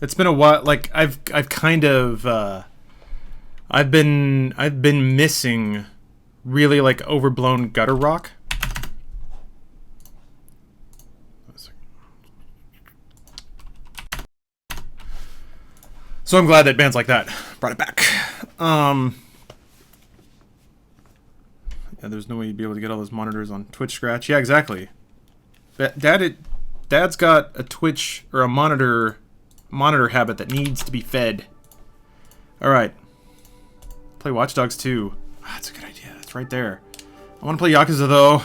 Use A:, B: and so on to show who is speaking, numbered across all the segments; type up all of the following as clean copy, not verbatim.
A: It's been a while. Like I've kind of I've been missing really like overblown gutter rock. So I'm glad that bands like that brought it back. Yeah, there's no way you'd be able to get all those monitors on Twitch Scratch. Yeah, exactly. Dad's got a Twitch or a monitor habit that needs to be fed. All right. Play Watch Dogs 2. That's a good idea. It's right there. I want to play Yakuza though.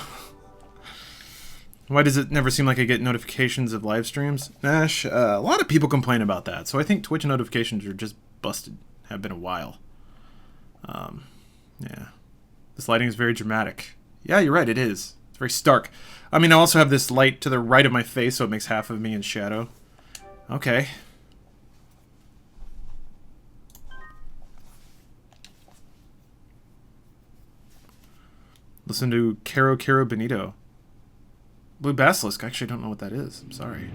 A: Why does it never seem like I get notifications of live streams? Nash, a lot of people complain about that, so I think Twitch notifications are just busted. Have been a while. Yeah. This lighting is very dramatic. Yeah, you're right, it is. It's very stark. I mean, I also have this light to the right of my face, so it makes half of me in shadow. Okay. Listen to Karaoke Benito. Blue Basilisk, I actually don't know what that is. I'm sorry.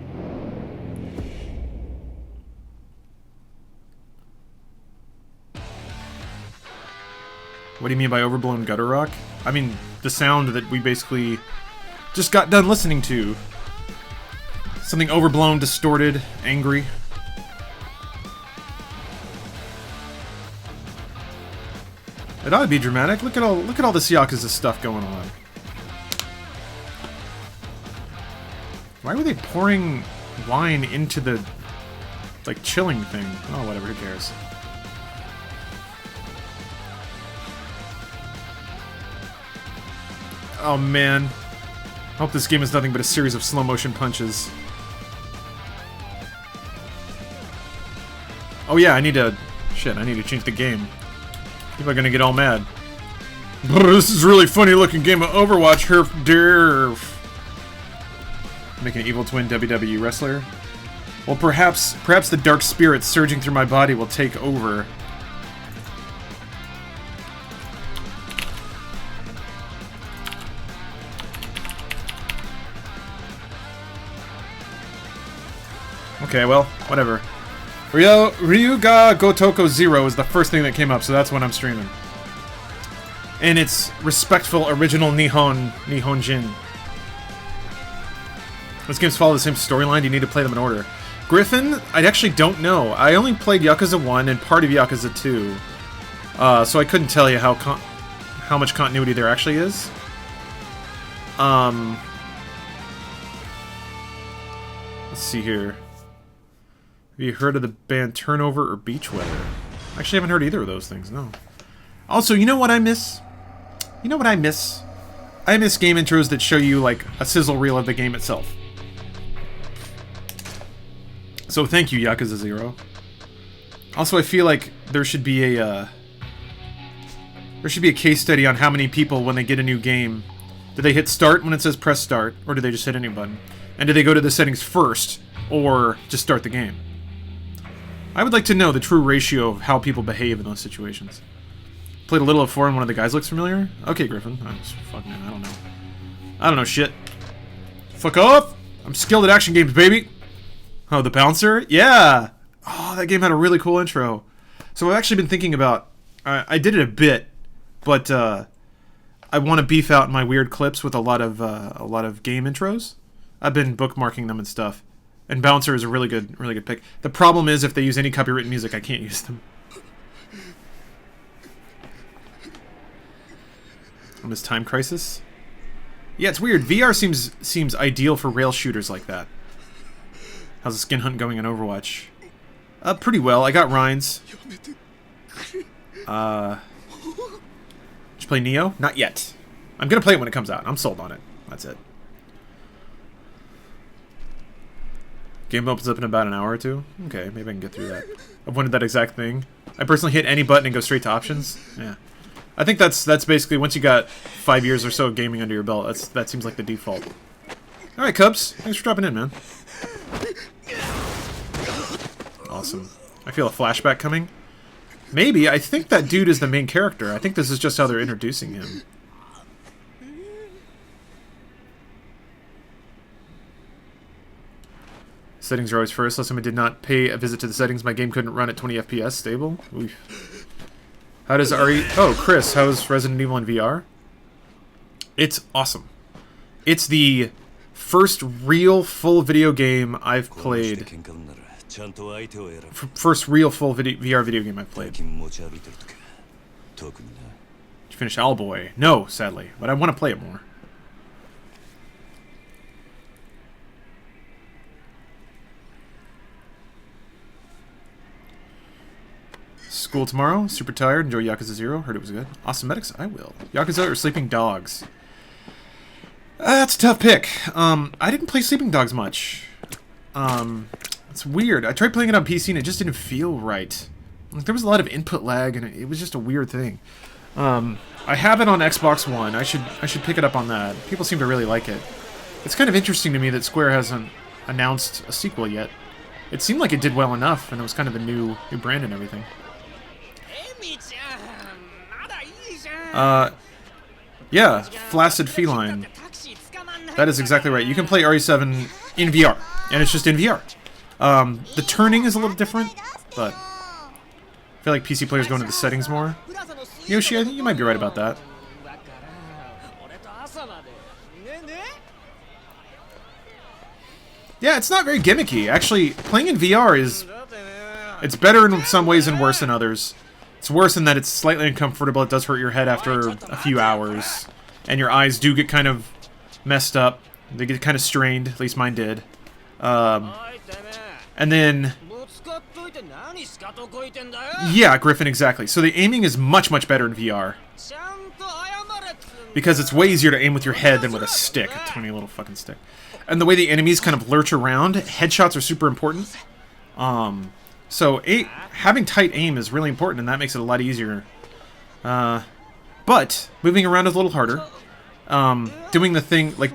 A: What do you mean by overblown gutter rock? I mean, the sound that we basically just got done listening to. Something overblown, distorted, angry. It ought to be dramatic. Look at all this Yakuza stuff going on. Why were they pouring wine into the, like, chilling thing? Oh, whatever, who cares? Oh, man. I hope this game is nothing but a series of slow-motion punches. Oh, yeah, I need to change the game. People are gonna get all mad. This is a really funny-looking game of Overwatch, herf derf. Make an evil twin WWE wrestler? Well, perhaps the dark spirit surging through my body will take over. Okay, well, whatever. Ryuga Gotoko 0 is the first thing that came up, so that's when I'm streaming. And it's respectful original Nihonjin. Those games follow the same storyline. Do you need to play them in order? Griffin, I actually don't know. I only played Yakuza 1 and part of Yakuza 2. So I couldn't tell you how much continuity there actually is. Let's see here. Have you heard of the band Turnover or Beach Weather? I actually haven't heard either of those things, no. Also, you know what I miss? You know what I miss? I miss game intros that show you, like, a sizzle reel of the game itself. So thank you, Yakuza 0. Also, I feel like there should be a case study on how many people, when they get a new game, do they hit start when it says press start, or do they just hit any button? And do they go to the settings first, or just start the game? I would like to know the true ratio of how people behave in those situations. Played a little of 4 and one of the guys looks familiar? Okay, Griffin. Fuck, man, I don't know. I don't know shit. Fuck off! I'm skilled at action games, baby! Oh, the bouncer? Yeah! Oh, that game had a really cool intro. So I've actually been thinking about... I did it a bit, but I want to beef out my weird clips with a lot of game intros. I've been bookmarking them and stuff. And Bouncer is a really good pick. The problem is if they use any copyrighted music, I can't use them. On this Time Crisis? Yeah, it's weird. VR seems ideal for rail shooters like that. How's the skin hunt going in Overwatch? Pretty well. I got Rhines. Did you play Neo? Not yet. I'm gonna play it when it comes out. I'm sold on it. That's it. Game opens up in about an hour or two? Okay, maybe I can get through that. I've wanted that exact thing. I personally hit any button and go straight to options. Yeah. I think that's basically, once you got 5 years or so of gaming under your belt, that seems like the default. Alright, Cubs. Thanks for dropping in, man. Awesome. I feel a flashback coming. Maybe. I think that dude is the main character. I think this is just how they're introducing him. Settings are always first. Last time I did not pay a visit to the settings, my game couldn't run at 20 FPS stable. Oof. How does RE... Oh, Chris, how's Resident Evil in VR? It's awesome. It's the first real full video game I've played. First real full VR video game I've played. Did you finish Owlboy? No, sadly, but I want to play it more. School tomorrow. Super tired. Enjoy Yakuza 0. Heard it was good. Awesome medics. I will. Yakuza or Sleeping Dogs? That's a tough pick. I didn't play Sleeping Dogs much. It's weird. I tried playing it on PC and it just didn't feel right. Like, there was a lot of input lag and it was just a weird thing. I have it on Xbox One. I should pick it up on that. People seem to really like it. It's kind of interesting to me that Square hasn't announced a sequel yet. It seemed like it did well enough, and it was kind of a new brand and everything. Yeah, Flaccid Feline. That is exactly right. You can play RE7 in VR, and it's just in VR. The turning is a little different, but I feel like PC players go into the settings more. Yoshi, I think you might be right about that. Yeah, it's not very gimmicky. Actually, playing in VR is... It's better in some ways and worse in others. It's worse in that it's slightly uncomfortable. It does hurt your head after a few hours. And your eyes do get kind of messed up. They get kind of strained. At least mine did. And then... Yeah, Griffin, exactly. So the aiming is much, much better in VR. Because it's way easier to aim with your head than with a stick. A tiny little fucking stick. And the way the enemies kind of lurch around, headshots are super important. So having tight aim is really important, and that makes it a lot easier. But moving around is a little harder. Doing the thing, like,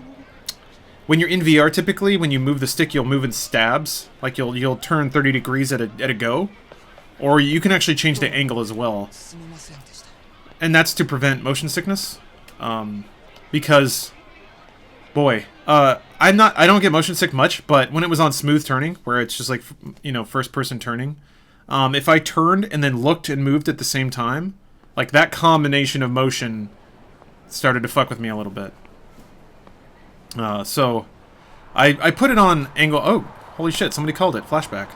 A: when you're in VR, typically, when you move the stick, you'll move in stabs. Like, you'll turn 30 degrees at a go. Or you can actually change the angle as well. And that's to prevent motion sickness. Because, boy, I don't get motion sick much, but when it was on smooth turning, where it's just like, you know, first person turning, if I turned and then looked and moved at the same time, like that combination of motion started to fuck with me a little bit. So I put it on angle. Oh, holy shit! Somebody called it flashback.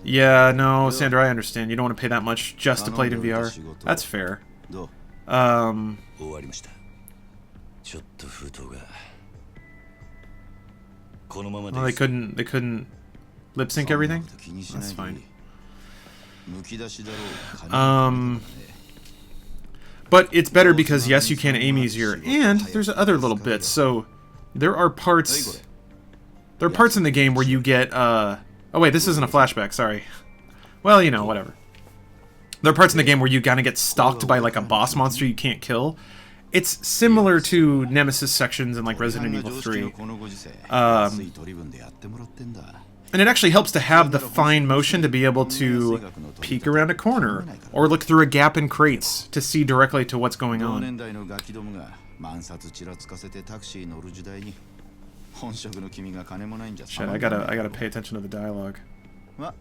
A: Yeah, no, Sandra, I understand. You don't want to pay that much just to play it in VR. That's fair. Well, they couldn't lip sync everything? That's fine. But it's better because, yes, you can aim easier, and there's other little bits. So there are parts in the game where you get oh wait, this isn't a flashback, sorry. Well, you know, whatever. There are parts in the game where you kind of get stalked by like a boss monster you can't kill. It's similar to Nemesis sections in like Resident Evil 3. And it actually helps to have the fine motion to be able to peek around a corner or look through a gap in crates to see directly to what's going on. Shit, I gotta pay attention to the dialogue. I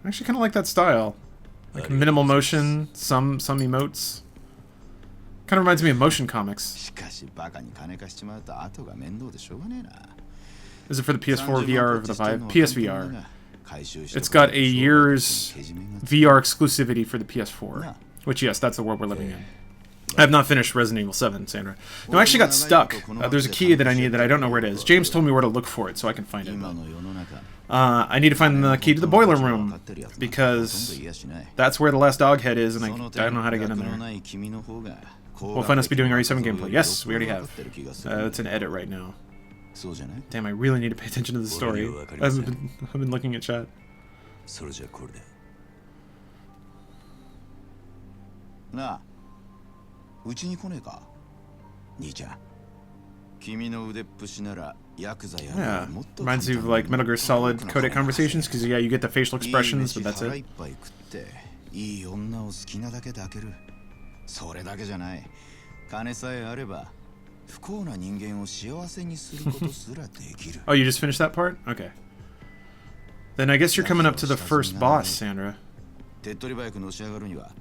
A: actually kind of like that style. Like minimal motion, some emotes. Kind of reminds me of motion comics. Is it for the PS4 VR or the Vive? PSVR. It's got a year's VR exclusivity for the PS4. Which, yes, that's the world we're living in. I have not finished Resident Evil 7, Sandra. No, I actually got stuck. There's a key that I need that I don't know where it is. James told me where to look for it, so I can find it. I need to find the key to the boiler room, because that's where the last dog head is, and I don't know how to get in there. We'll find us be doing RE7 gameplay. Yes, we already have. It's an edit right now. Damn, I really need to pay attention to the story. I've been looking at chat. Yeah, reminds you of like Metal Gear Solid codec conversations, because yeah, you get the facial expressions, but that's it.
B: いい女を好きなだけ抱ける。それだけじゃない。金さえあれば不幸な人間を幸せにすることすらできる。
A: Oh, you just finished that part? Okay. Then I guess you're coming up to the first boss, Sandra.
B: 手っ取り早くのし上がるには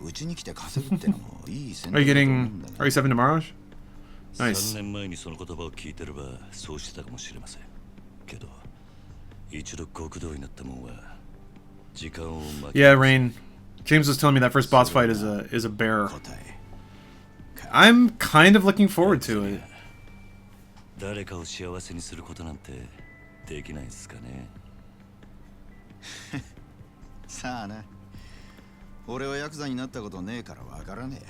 B: うちに来て稼ぐってのもいい選
A: Are
B: 択
A: you
B: だと思うん
A: getting
B: だが。
A: RE7 tomorrow? Nice.
C: 3年前にその言葉を聞いてればそうしてたかもしれませんけど一度極道になったもんは時間を巻き
A: Yeah, Rain. James was telling me that first boss fight is a bear. I'm kind of looking forward to it.
C: 誰かを幸せにすることなんてできないんすかね。
B: さあな。俺はヤクザになったことねえからわからねえ。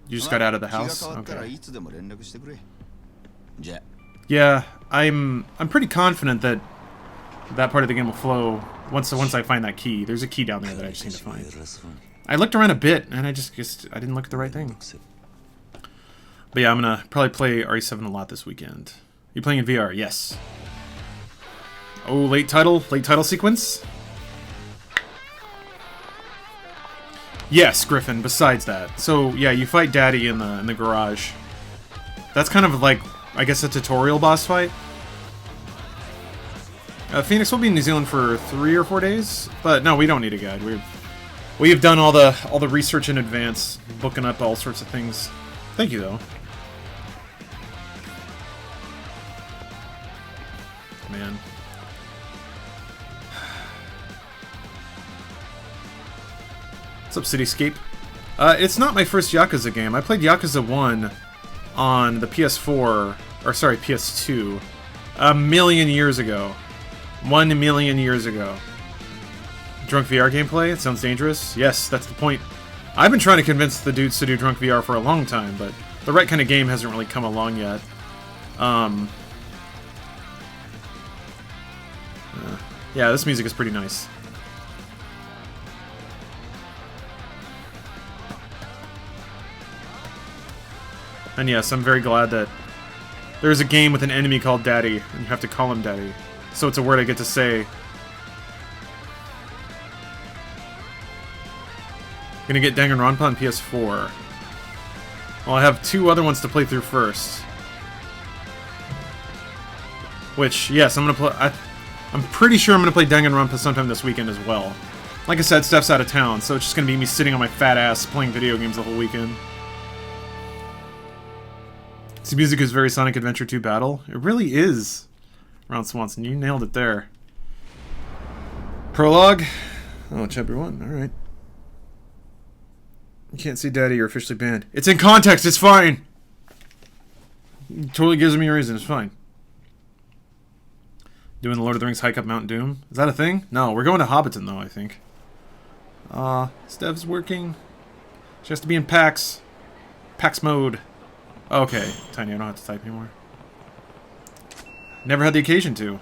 A: You just got out of the house?
B: 気が変わったら
A: Okay.
B: いつでも連絡してくれ。じゃ。
A: Yeah, I'm pretty confident that that part of the game will flow once I find that key. There's a key down there that I just need to find. I looked around a bit and I didn't look at the right thing. But yeah, I'm gonna probably play RE7 a lot this weekend. You playing in VR? Yes. Oh, late title sequence? Yes, Griffin, besides that. So yeah, you fight Daddy in the garage. That's kind of like, I guess, a tutorial boss fight. Phoenix will be in New Zealand for 3 or 4 days, but no, we don't need a guide. We've done all the research in advance, booking up all sorts of things. Thank you, though. Man. What's up, Cityscape? It's not my first Yakuza game. I played Yakuza 1 on the PS4, or sorry, PS2, a million years ago. 1 million years ago. Drunk VR gameplay? It sounds dangerous. Yes, that's the point. I've been trying to convince the dudes to do Drunk VR for a long time, but the right kind of game hasn't really come along yet. Yeah, this music is pretty nice. And yes, I'm very glad that there's a game with an enemy called Daddy, and you have to call him Daddy. So it's a word I get to say. Gonna get Danganronpa on PS4. Well, I have 2 other ones to play through first. Which, yes, I'm gonna play. I'm pretty sure I'm gonna play Danganronpa sometime this weekend as well. Like I said, Steph's out of town, so it's just gonna be me sitting on my fat ass playing video games the whole weekend. This music is very Sonic Adventure 2 Battle. It really is. Ron Swanson, you nailed it there. Prologue. Oh, chapter 1. Alright. You can't see Daddy, you're officially banned. It's in context, it's fine! It totally gives me a reason, it's fine. Doing the Lord of the Rings hike up Mount Doom? Is that a thing? No, we're going to Hobbiton though, I think. Steph's working. She has to be in PAX. PAX mode. Okay, Tiny, I don't have to type anymore. Never had the occasion to.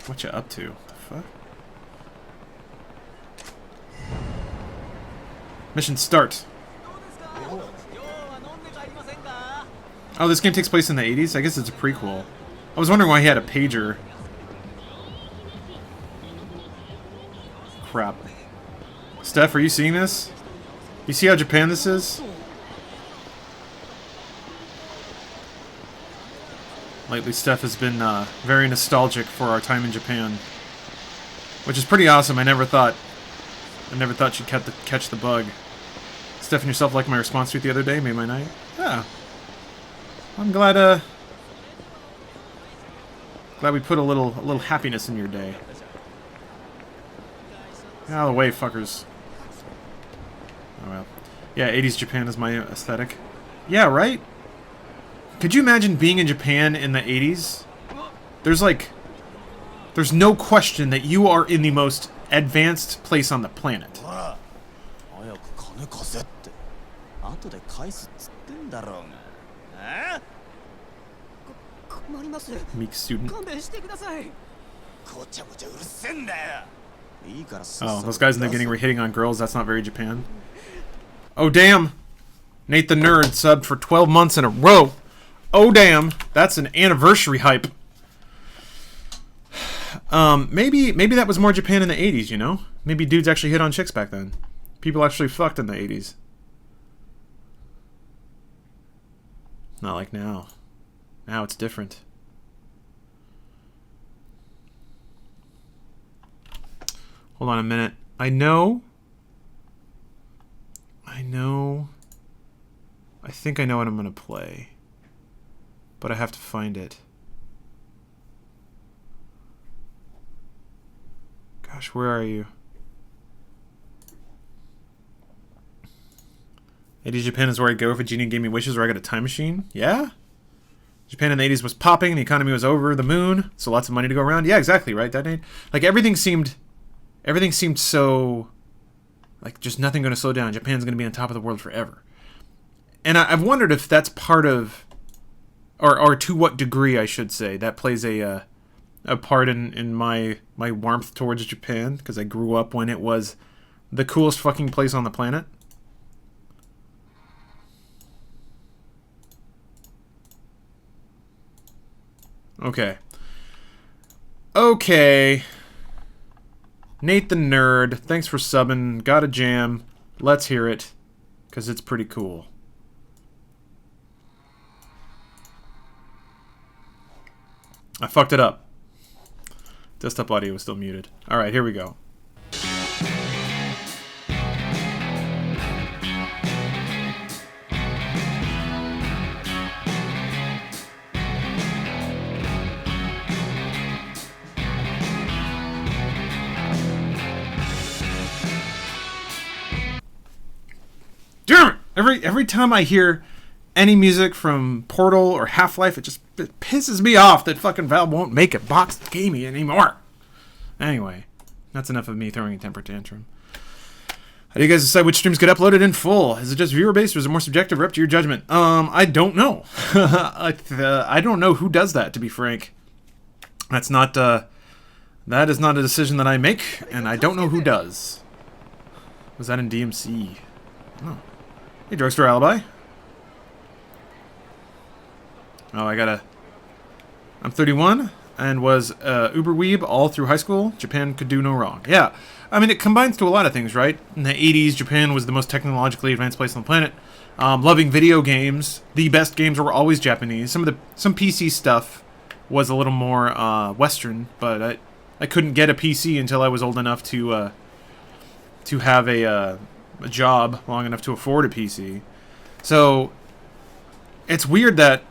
A: What you up to? The fuck? Mission start. Oh, this game takes place in the 80s? I guess it's a prequel. I was wondering why he had a pager. Crap. Steph, are you seeing this? You see how Japan this is? Lately, Steph has been very nostalgic for our time in Japan, which is pretty awesome. I never thought she'd catch the bug. Steph and yourself liked my response to it the other day. Made my night. Yeah, I'm glad. Glad we put a little happiness in your day. Get out of the way, fuckers. Oh well. Yeah, 80s Japan is my aesthetic. Yeah, right? Could you imagine being in Japan in the 80s? There's no question that you are in the most advanced place on the planet. Meek student. Oh, those guys in the beginning were hitting on girls. That's not very Japan. Oh, damn. Nate the Nerd subbed for 12 months in a row. Oh, damn. That's an anniversary hype. Maybe that was more Japan in the 80s, you know? Maybe dudes actually hit on chicks back then. People actually fucked in the 80s. Not like now. Now it's different. Hold on a minute. I know. I think I know what I'm going to play. But I have to find it. Gosh, where are you? 80s Japan is where I'd go if a genie gave me wishes or I got a time machine. Yeah? Japan in the 80s was popping, the economy was over the moon, so lots of money to go around. Yeah, exactly, right? That ain't... Like, everything seemed so... Like, just nothing going to slow down. Japan's going to be on top of the world forever. And I've wondered if that's part of... Or to what degree, I should say, that plays a part in my warmth towards Japan, because I grew up when it was the coolest fucking place on the planet. Okay. Nate the Nerd, thanks for subbing. Got a jam. Let's hear it, because it's pretty cool. I fucked it up. Desktop audio was still muted. Alright, here we go. Every time I hear any music from Portal or Half-Life, it pisses me off that fucking Valve won't make a boxed game anymore. Anyway, that's enough of me throwing a temper tantrum. How do you guys decide which streams get uploaded in full? Is it just viewer-based or is it more subjective or up to your judgment? I don't know. I don't know who does that, to be frank. That is not a decision that I make, and I don't know who does. Was that in DMC? Oh. Hey, Drugstore Alibi. Oh, I'm 31 and was uber weeb all through high school. Japan could do no wrong. Yeah, I mean, it combines to a lot of things, right? In the 80s, Japan was the most technologically advanced place on the planet. Loving video games. The best games were always Japanese. Some PC stuff was a little more Western, but I couldn't get a PC until I was old enough to have a job long enough to afford a PC. So it's weird that,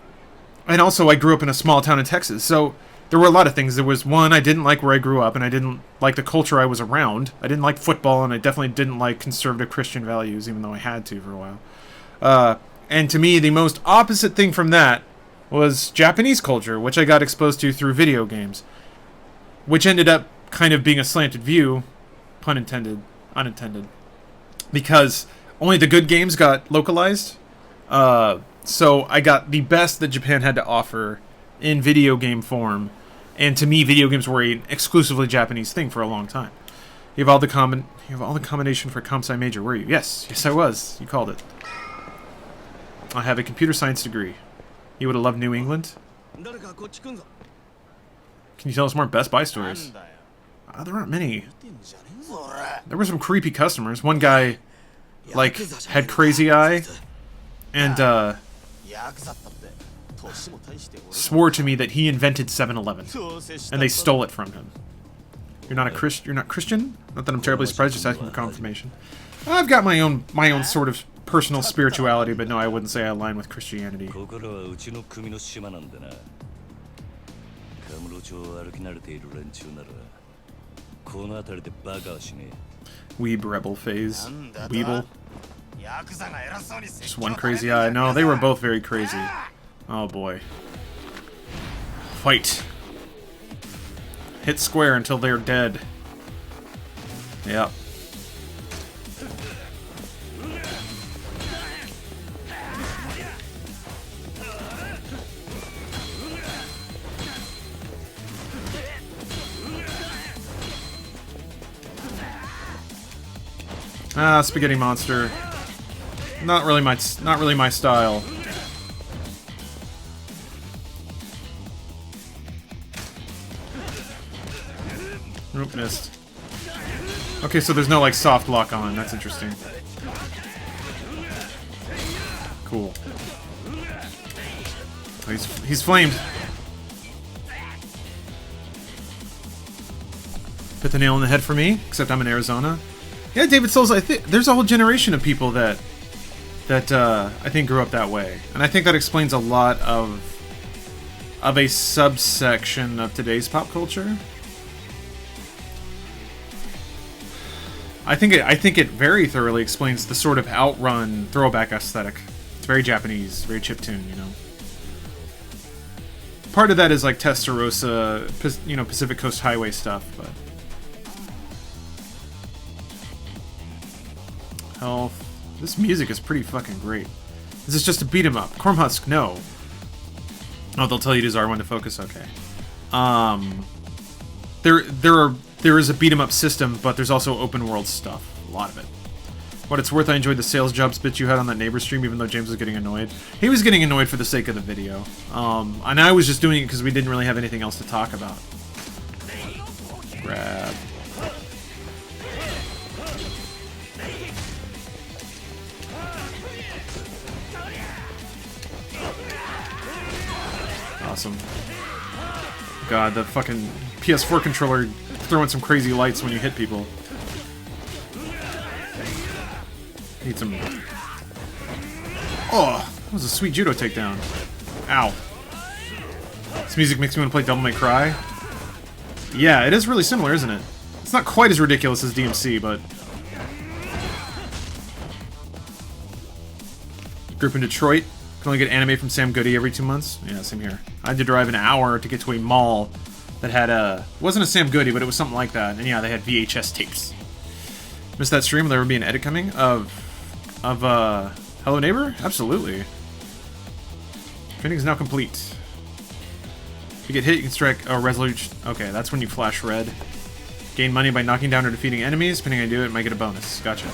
A: and also I grew up in a small town in Texas, so there were a lot of things. There was one, I didn't like where I grew up, and I didn't like the culture I was around. I didn't like football, and I definitely didn't like conservative Christian values, even though I had to for a while. And to me, the most opposite thing from that was Japanese culture, which I got exposed to through video games, which ended up kind of being a slanted view, pun intended, unintended, because only the good games got localized. So I got the best that Japan had to offer in video game form, and to me, video games were an exclusively Japanese thing for a long time. You have all the combination for comp sci major, were you? Yes, I was. You called it. I have a computer science degree. You would have loved New England. Can you tell us more Best Buy stories? There aren't many. There were some creepy customers. One guy, like, had crazy eye, and swore to me that he invented 7-Eleven, and they stole it from him. You're not Christian? Not that I'm terribly surprised. Just asking for confirmation. I've got my own sort of personal spirituality, but no, I wouldn't say I align with Christianity. Weeb rebel phase. Weeble. Just one crazy eye. No, they were both very crazy. Oh boy. Fight. Hit square until they're dead. Yep. Spaghetti monster. Not really my style. Missed. Okay, so there's no, like, soft lock on. That's interesting. Cool. Oh, he's flamed. Hit the nail on the head for me, except I'm in Arizona. Yeah, David Souls, I think there's a whole generation of people that I think grew up that way. And I think that explains a lot of a subsection of today's pop culture. I think it very thoroughly explains the sort of Outrun throwback aesthetic. It's very Japanese, very chiptune, you know. Part of that is like Testarossa, you know, Pacific Coast Highway stuff, but health. This music is pretty fucking great. Is this just a beat 'em up? Cornhusk, no. Oh, they'll tell you to use R1 to focus. Okay. There is a beat 'em up system, but there's also open world stuff. A lot of it. What it's worth, I enjoyed the sales jobs bit you had on that neighbor stream, even though James was getting annoyed. He was getting annoyed for the sake of the video. And I was just doing it because we didn't really have anything else to talk about. Grab. Awesome. God, the fucking PS4 controller throwing some crazy lights when you hit people. Need some... Oh, that was a sweet judo takedown. Ow. This music makes me want to play Devil May Cry. Yeah, it is really similar, isn't it? It's not quite as ridiculous as DMC, but... Group in Detroit. Can only get anime from Sam Goody every 2 months. Yeah, same here. I had to drive an hour to get to a mall that had a... It wasn't a Sam Goody, but it was something like that. And yeah, they had VHS tapes. Missed that stream? Will there ever be an edit coming? Of Hello Neighbor? Absolutely. Training is now complete. If you get hit, you can strike a resolute... Okay, that's when you flash red. Gain money by knocking down or defeating enemies. Depending on how you do it, might get a bonus. Gotcha.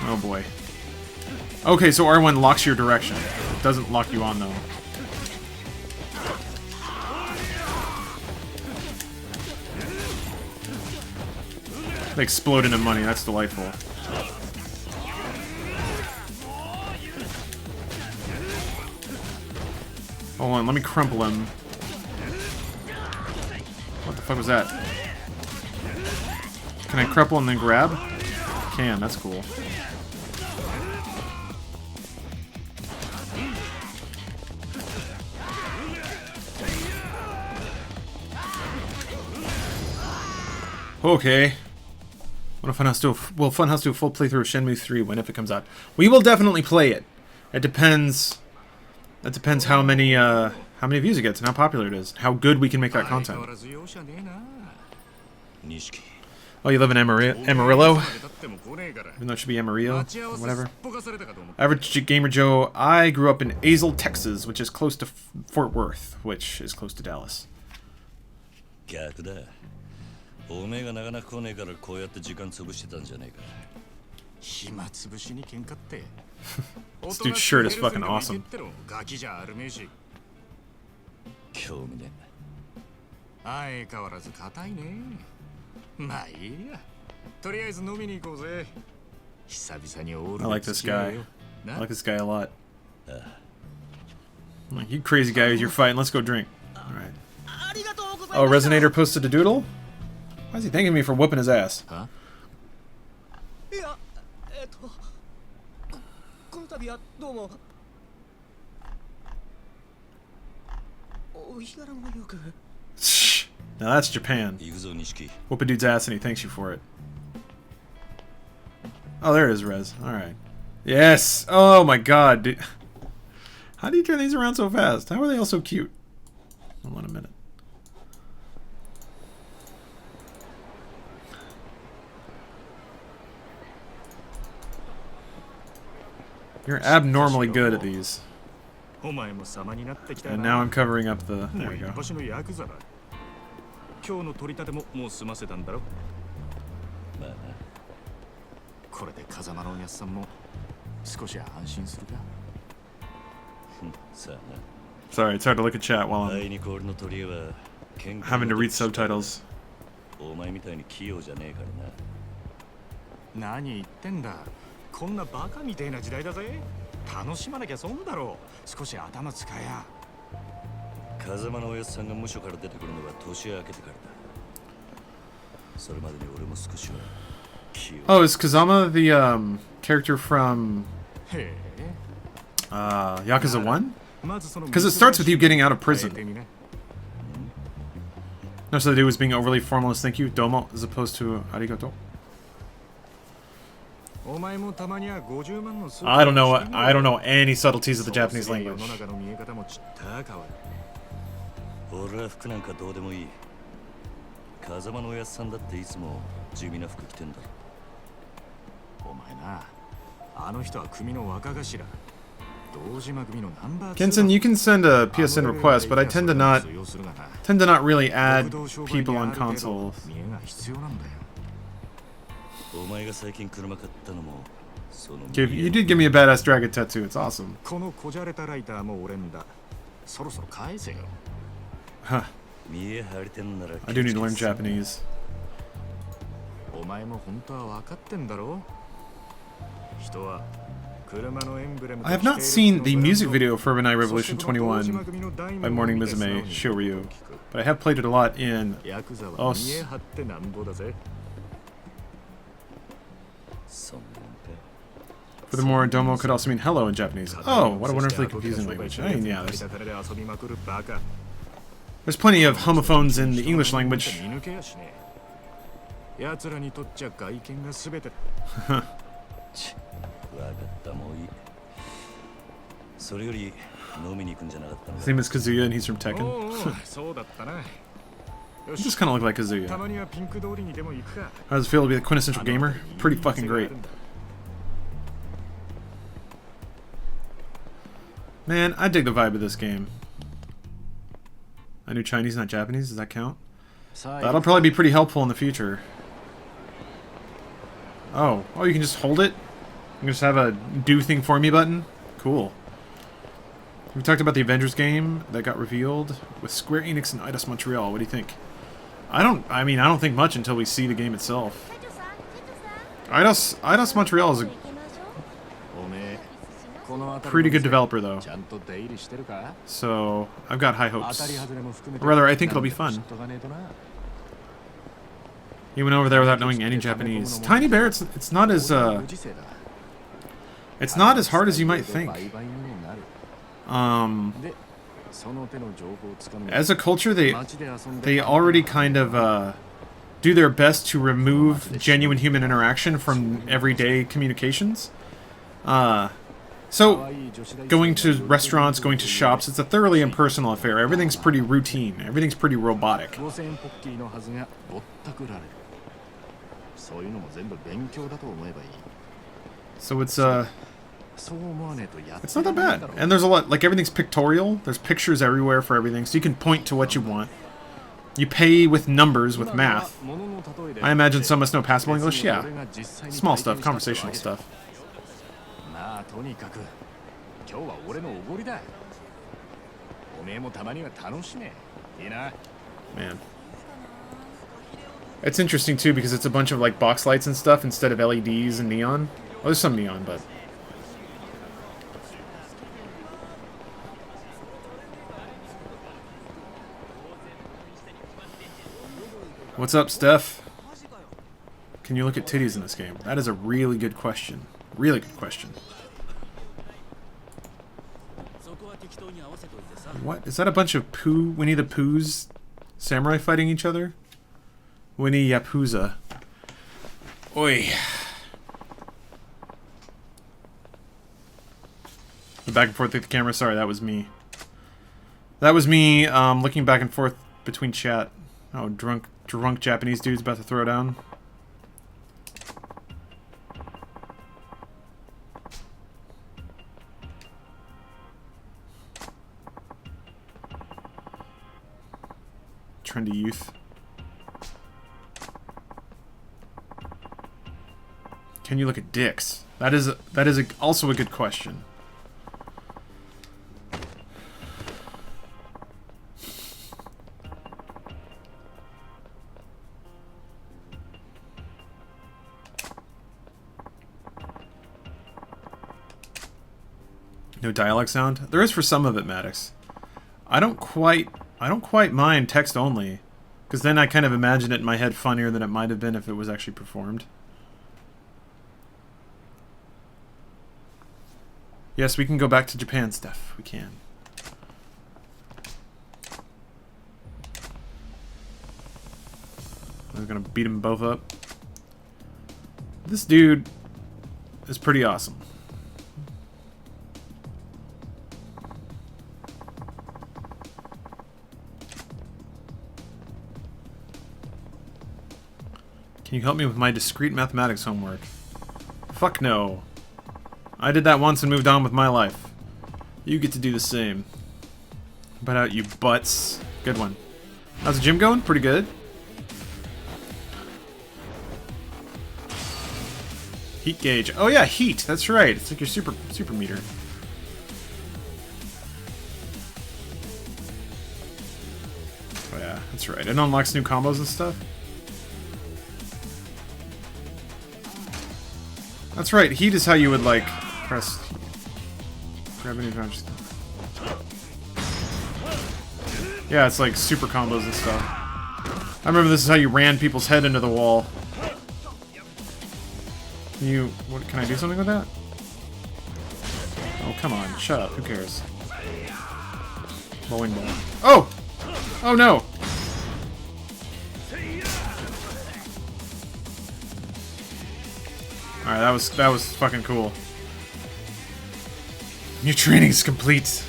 A: Oh boy. Okay, so R1 locks your direction. It doesn't lock you on, though. They explode into money. That's delightful. Hold on, let me crumple him. What the fuck was that? Can I crumple and then grab? I can, that's cool. Okay. What if Funhouse do? Will Funhouse do a full playthrough of Shenmue 3 when if it comes out? We will definitely play it. It depends. That depends how many views it gets and how popular it is. How good we can make that content. Oh, you live in Amarillo? Even though it should be Amarillo or whatever. Average Gamer Joe. I grew up in Azle, Texas, which is close to Fort Worth, which is close to Dallas. This dude's shirt is fucking awesome. I like this guy. I like this guy a lot. Like, you crazy guy, you're fighting. Let's go drink. Alright. Oh, Resonator posted a doodle? Why is he thanking me for whooping his ass? Huh? Shh. Now that's Japan. Whoop a dude's ass and he thanks you for it. Oh, there it is, Rez. Alright. Yes! Oh my god, dude. How do you turn these around so fast? How are they all so cute? Hold on a minute. You're abnormally good at these. And now I'm covering up the... There we go. Sorry, it's hard to look at chat while I'm... having to read subtitles.
C: お前みたいに器用じゃねえからな。
D: 何言ってんだ。こんなバカみたいな時代だぜ。楽しまなきゃ損だろう。少し頭使えや。
C: 風間のおやつさんが無所から出てくるのは年明けてからだ。それまでに俺も少しは気を。
A: Oh, is Kazama the character from
D: へえ。
A: Yakuza 1?
D: まずその
A: Because it starts with you getting out of
D: 変え
A: prison.
D: てみな。
A: No, so the dude was being overly formalist. Thank you, domo, as opposed to arigato.
D: お前もたまには50万のスー
A: I don't know. I don't know any subtleties of the Japanese
D: 世
A: language.
D: の中の見え方もちった変わる。
C: 俺は服なんかどうでもいい。風間のおやつさんだっていつも地味な服着てんだろ。
D: お前な、あの人は組の若頭。堂島組のナンバー
A: Kensen, you can send a PSN request, but I tend to not really add people on consoles.
D: 見えが必要なんだよ。
C: お前が最近車買ったのもその
A: Okay, you did give me a badass dragon tattoo. It's awesome.
D: このこじゃれたライターも俺んだ。そろそろ返せよ。
A: Huh.
C: 見え張りてんなら
A: I do need to learn Japanese.
D: お前も本当は分かってんだろ。人は車のエンブレム
A: I have not seen the music video for Benai Revolution 21 by Morning Mizume Shoryu, but I have played it a lot in
D: ヤクザ
A: Oh,
D: は見え張ってなんぼだぜ。
C: そんなんか
A: Furthermore, domo could also mean hello in Japanese. Oh, what a wonderfully confusing language. I mean, yeah, there's plenty of homophones in the English language.
D: 奴らにとっちゃ外見が全て。
C: わかったもういい。それより飲みに行くんじゃなかったの
A: His
C: か。
A: name is Kazuya and he's from Tekken.
D: そうだったな。
A: He just kind of look like
D: た
A: Kazuya.
D: まにはピンク通りにでも行くか。
A: How does it feel to be the quintessential gamer? Pretty fucking great. Man, I dig the vibe of this game. I knew Chinese, not Japanese. Does that count? That'll probably be pretty helpful in the future. Oh, you can just hold it? You can just have a do thing for me button? Cool. We talked about the Avengers game that got revealed with Square Enix and Eidos Montreal. What do you think? I don't think much until we see the game itself. Eidos Montreal is a pretty good developer, though. So, I've got high hopes. Or rather, I think it'll be fun. He went over there without knowing any Japanese. Tiny Bear, it's not as hard as you might think. As a culture, they already kind of do their best to remove genuine human interaction from everyday communications. So, going to restaurants, going to shops, it's a thoroughly impersonal affair. Everything's pretty routine. Everything's pretty robotic. So it's not that bad. And there's a lot, like everything's pictorial. There's pictures everywhere for everything, so you can point to what you want. You pay with numbers, with math. I imagine some must know passable English, yeah. Small stuff, conversational stuff. Man. It's interesting too because it's a bunch of like box lights and stuff instead of LEDs and neon. Oh, there's some neon, but... What's up, Steph? Can you look at titties in this game? That is a really good question. Really good question. What? Is that a bunch of Winnie the Pooh's samurai fighting each other? Winnie Yakuza. Oi. The back and forth with the camera. Sorry, that was me. That was me looking back and forth between chat. Oh, drunk Japanese dude's about to throw down. Trendy youth. Can you look at dicks? That is also a good question. No dialogue sound? There is for some of it, Maddox. I don't quite mind text only, because then I kind of imagine it in my head funnier than it might have been if it was actually performed. Yes, we can go back to Japan, Steph. We can. I'm gonna beat them both up. This dude is pretty awesome. Can you help me with my discrete mathematics homework? Fuck no. I did that once and moved on with my life. You get to do the same. Butt out, you butts. Good one. How's the gym going? Pretty good. Heat gauge. Oh yeah, heat. That's right. It's like your super meter. Oh yeah, that's right. It unlocks new combos and stuff. That's right. Heat is how you would like press. Grab any punch. Yeah, it's like super combos and stuff. I remember this is how you ran people's head into the wall. What, can I do something with that? Oh, come on. Shut up. Who cares? Bowling ball. Oh! Oh, no! Alright, that was fucking cool. Your training is complete.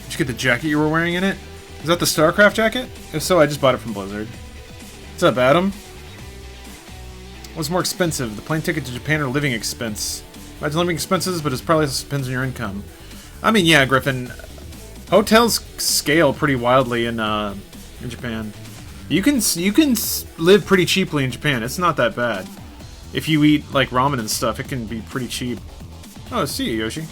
A: Did you get the jacket you were wearing in it? Is that the StarCraft jacket? If so, I just bought it from Blizzard. What's up, Adam? What's more expensive, the plane ticket to Japan or living expense? Imagine living expenses, but it probably depends on your income. I mean, yeah, Griffin. Hotels scale pretty wildly in Japan. You can live pretty cheaply in Japan. It's not that bad. If you eat like ramen and stuff, it can be pretty cheap. Oh, see you, Yoshi.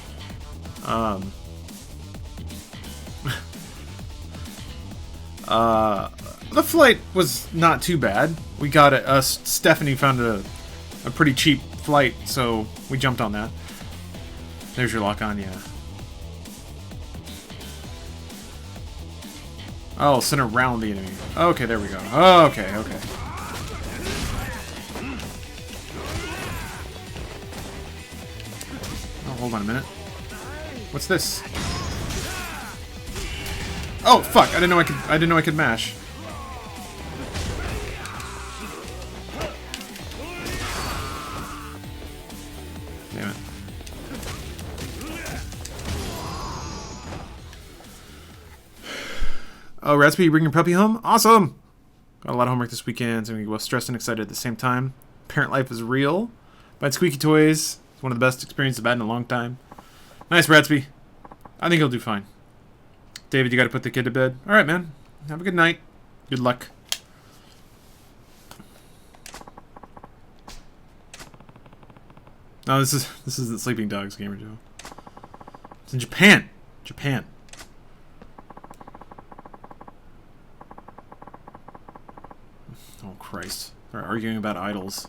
A: The flight was not too bad. We got it. Stephanie found a pretty cheap flight, so we jumped on that. There's your lock on, yeah. Oh, send around the enemy. Okay, there we go. Oh, okay. Oh, hold on a minute. What's this? Oh, fuck! I didn't know I could mash. Damn it. Oh, Raspy, you bring your puppy home? Awesome! Got a lot of homework this weekend, so I'm both stressed and excited at the same time. Parent life is real. Buying squeaky toys. It's one of the best experiences I've had in a long time. Nice, Raspy. I think he'll do fine. David, you gotta put the kid to bed. Alright, man. Have a good night. Good luck. No, this isn't Sleeping Dogs, Gamer Joe. It's in Japan. Japan. Oh, Christ. They're arguing about idols.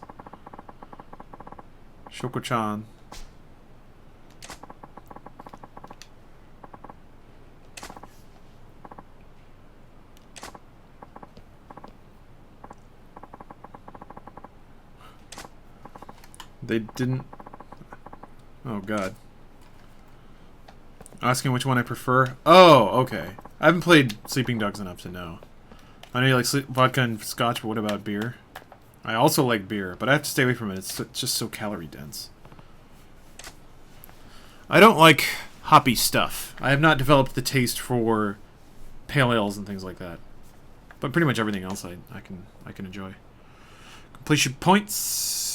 A: Shoko-chan. They didn't... Oh, God. Asking which one I prefer? Oh, okay. I haven't played Sleeping Dogs enough to know. I know you like vodka and scotch, but what about beer? I also like beer, but I have to stay away from it. It's just so calorie dense. I don't like hoppy stuff. I have not developed the taste for pale ales and things like that. But pretty much everything else I can enjoy. Completion points.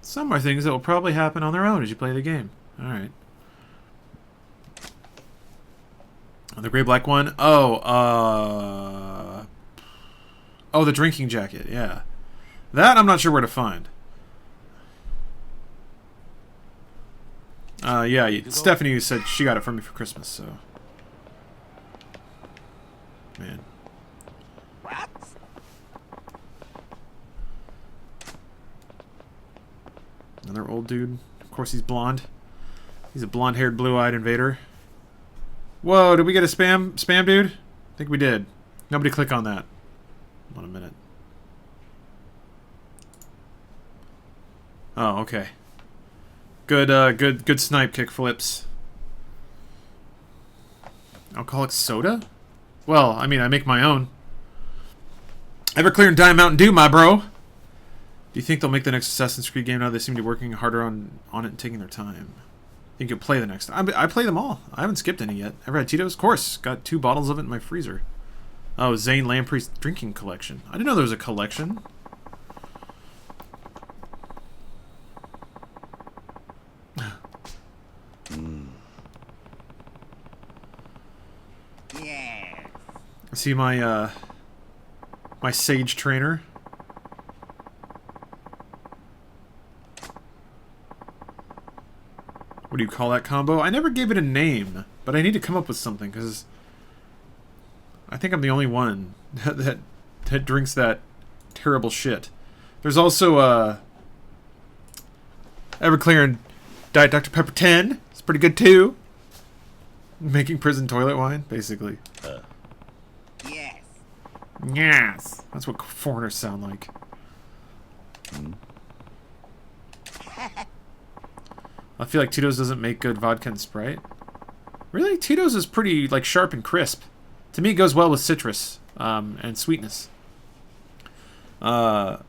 A: Some are things that will probably happen on their own as you play the game. Alright. The gray black one. Oh, the drinking jacket, yeah. That I'm not sure where to find. Yeah, Stephanie said she got it for me for Christmas, so. Man.
B: What?
A: Another old dude. Of course he's blonde. He's a blonde-haired, blue-eyed invader. Whoa, did we get a spam dude? I think we did. Nobody click on that. Hold on a minute. Oh, okay. Good snipe kick flips. Alcoholic soda? Well, I mean, I make my own. Everclear and Diet Mountain Dew, my bro. Do you think they'll make the next Assassin's Creed game now? They seem to be working harder on it and taking their time. Think you'll play the next? I play them all. I haven't skipped any yet. Ever had Tito's? Of course. Got 2 bottles of it in my freezer. Oh, Zane Lamprey's drinking collection. I didn't know there was a collection.
B: Yeah.
A: See my my sage trainer. What do you call that combo? I never gave it a name, but I need to come up with something because I think I'm the only one that drinks that terrible shit. There's also Everclear and Diet Dr. Pepper 10. It's pretty good too. Making prison toilet wine, basically.
B: Yes.
A: Yes. That's what foreigners sound like. I feel like Tito's doesn't make good vodka and Sprite. Really? Tito's is pretty, like, sharp and crisp. To me, it goes well with citrus and sweetness. I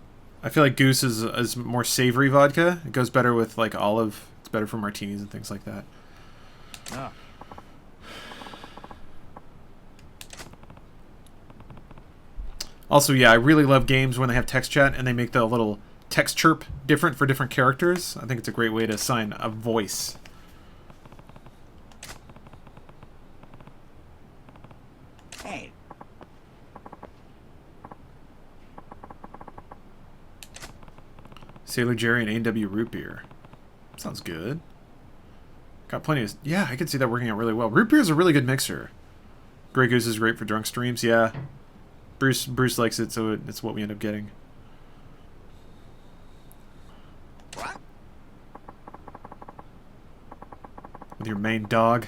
A: feel like Goose is more savory vodka. It goes better with, like, olive. It's better for martinis and things like that.
D: Ah.
A: Also, yeah, I really love games when they have text chat and they make the little text chirp different for different characters. I think it's a great way to assign a voice.
B: Hey.
A: Sailor Jerry and A&W root beer. Sounds good. Got plenty of... Yeah, I could see that working out really well. Root beer is a really good mixer. Grey Goose is great for drunk streams, yeah. Bruce likes it, so it's what we end up getting.
B: What?
A: With your main dog.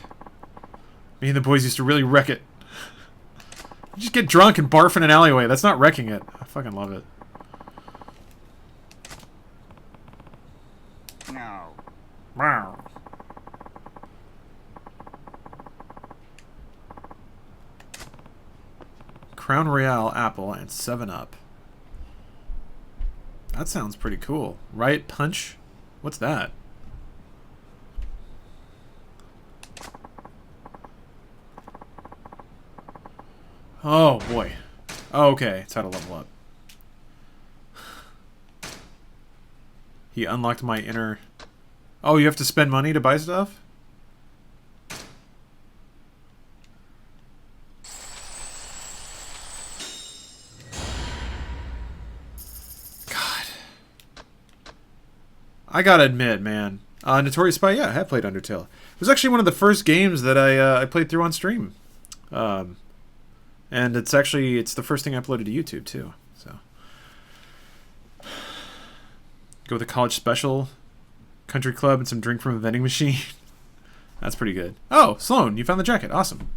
A: Me and the boys used to really wreck it. You just get drunk and barf in an alleyway. That's not wrecking it. I fucking love it.
B: No.
A: Wow. Crown Royale apple and 7-Up. That sounds pretty cool. Riot Punch? What's that? Oh boy. Oh, okay, it's how to level up. He unlocked my inner... Oh, you have to spend money to buy stuff? I gotta admit, man. Notorious Spy, yeah, I have played Undertale. It was actually one of the first games that I played through on stream. And it's the first thing I uploaded to YouTube, too. So go with a college special, country club, and some drink from a vending machine. That's pretty good. Oh, Sloan, you found the jacket. Awesome.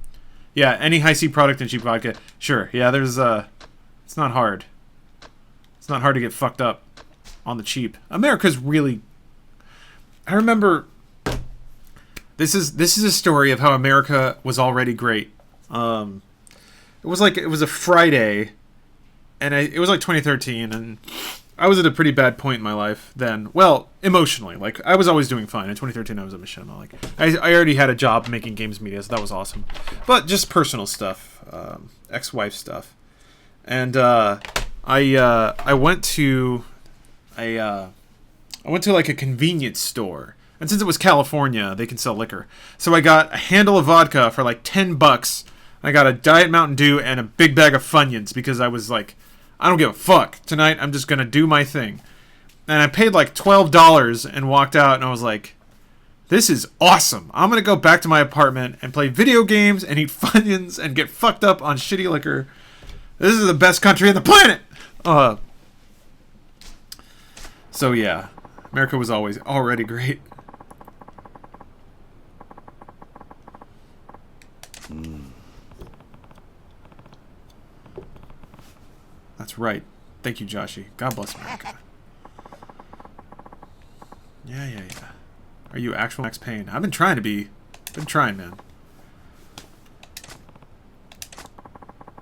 A: Yeah, any high C product and cheap vodka. Sure, yeah, there's, it's not hard. It's not hard to get fucked up on the cheap. America's really... I remember... This is a story of how America was already great. It was a Friday, and it was like 2013, and I was at a pretty bad point in my life then. Well, emotionally. Like, I was always doing fine. In 2013, I was a machinima. Like, I already had a job making games media, so that was awesome. But just personal stuff. Ex-wife stuff. And I went to... I went to like a convenience store, and since it was California, they can sell liquor. So I got a handle of vodka for like $10. I got a Diet Mountain Dew and a big bag of Funyuns because I was like, I don't give a fuck. Tonight I'm just gonna do my thing. And I paid like $12 and walked out, and I was like, this is awesome. I'm gonna go back to my apartment and play video games and eat Funyuns and get fucked up on shitty liquor. This is the best country on the planet. So yeah, America was already great. right. Thank you, Joshi. God bless America. Yeah. Are you actual Max Payne? I've been trying to be. Been trying, man.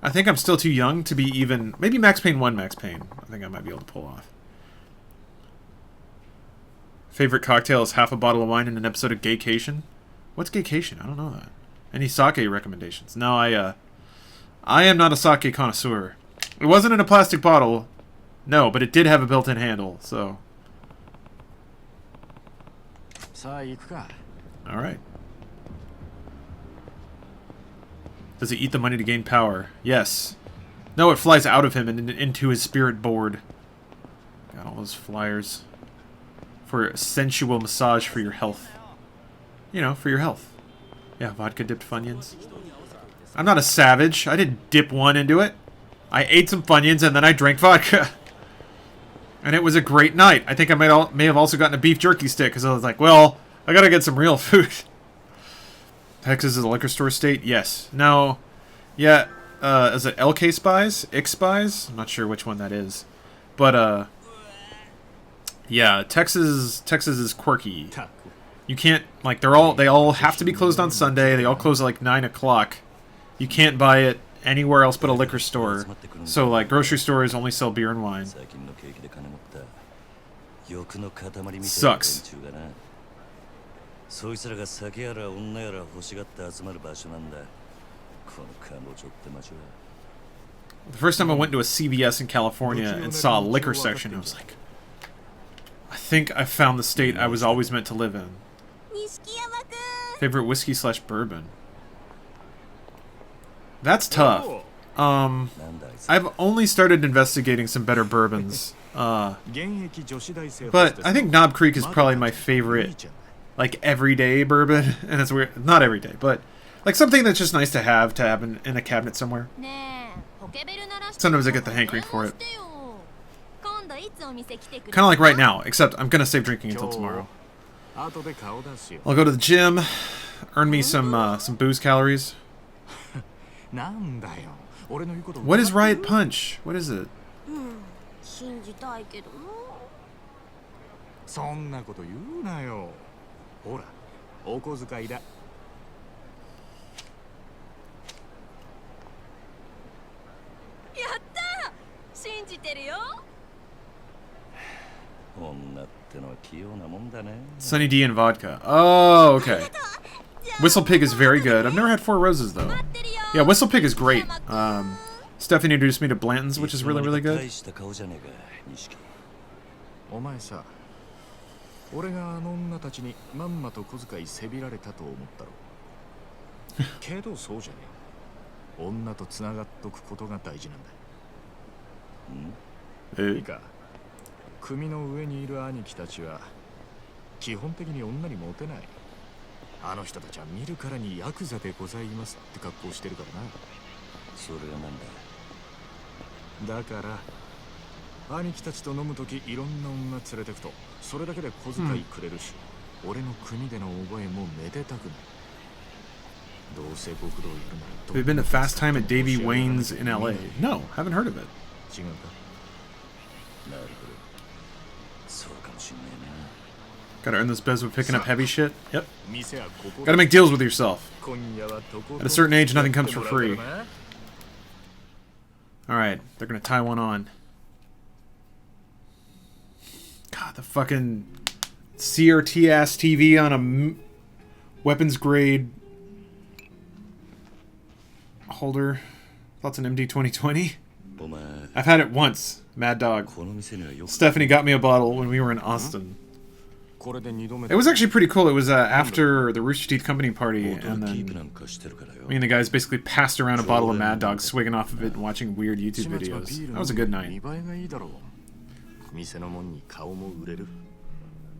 A: I think I'm still too young to be even... Maybe Max Payne 1 Max Payne. I think I might be able to pull off. Favorite cocktail is half a bottle of wine in an episode of Gaycation. What's Gaycation? I don't know that. Any sake recommendations? No, I am not a sake connoisseur. It wasn't in a plastic bottle. No, but it did have a built-in handle, so... Alright. Does he eat the money to gain power? Yes. No, it flies out of him and into his spirit board. Got all those flyers. For sensual massage for your health. You know, for your health. Yeah, vodka dipped Funyuns. I'm not a savage. I didn't dip one into it. I ate some Funyuns and then I drank vodka. And it was a great night. I think I may have also gotten a beef jerky stick because I was like, well, I gotta get some real food. Texas is a liquor store state? Yes. No. Yeah. Is it LK Spies? X Spies? I'm not sure which one that is. But, yeah, Texas is quirky. You can't, like, they all have to be closed on Sunday. They all close at, like, 9 o'clock. You can't buy it anywhere else but a liquor store. So, like, grocery stores only sell beer and wine. Sucks. The first time I went to a CVS in California and saw a liquor section, I was like, I think I found the state I was always meant to live in. Favorite whiskey / bourbon? That's tough. I've only started investigating some better bourbons. But I think Knob Creek is probably my favorite, like, everyday bourbon. And it's weird. Not every day, but like something that's just nice to have in a cabinet somewhere. Sometimes I get the hankering for it. Kind of like right now, except I'm gonna save drinking until tomorrow. I'll go to the gym, earn me some booze calories. What is Riot Punch? What is it? Sunny D and vodka. Oh, okay. Whistle Pig is very good. I've never had Four Roses, though. Yeah, Whistle Pig is great. Stephanie introduced me to Blanton's, which is really, really good. Hey.
D: 組の上にいる兄貴たちは基本的に女にモテない。あの人たちは見るからにヤクザでございますって格好してるからな。それがなんだ。だから兄貴たちと飲むときいろんな女連れてくとそれだけで小遣いくれるし、俺の組での覚えもめでたくない。どうせ極道いるなら。
A: Have you been to Fast Time at Davy Wayne's in LA? No, haven't heard of it.
D: 違うか。なるほど。
A: Gotta earn those beds with picking up heavy shit. Yep. Gotta make deals with yourself. At a certain age, nothing comes for free. Alright, they're gonna tie one on. God, the fucking CRT-ass TV on a weapons grade holder. That's an MD 2020. I've had it once. Mad Dog. Stephanie got me a bottle when we were in Austin. It was actually pretty cool. It was after the Rooster Teeth Company party, and then me and the guys basically passed around a bottle of Mad Dog, swigging off of it and watching weird YouTube videos. That was a good night.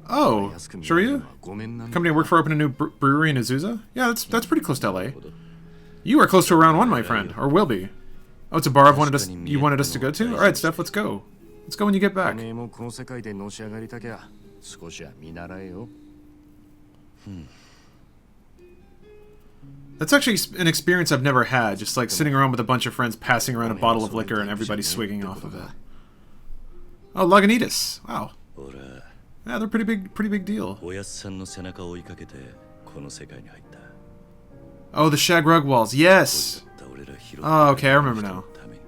A: Oh, sure you? Company I work for opened a new brewery in Azusa? Yeah, that's pretty close to LA. You are close to Round 1, my friend, or will be. Oh, it's a bar you wanted us to go to? Alright, Steph, let's go. Let's go when you get back. That's actually an experience I've never had. Just like sitting around with a bunch of friends, passing around a bottle of liquor, and everybody swigging off of it. Oh, Lagunitas. Wow.
C: 俺
A: Yeah, they're pretty big deal.
C: おやっさんの背中を追いかけてこの世界に入った。
A: Oh, the shag rug walls. Yes.
C: 俺ら拾って
A: Oh, okay, I remember now.
C: ために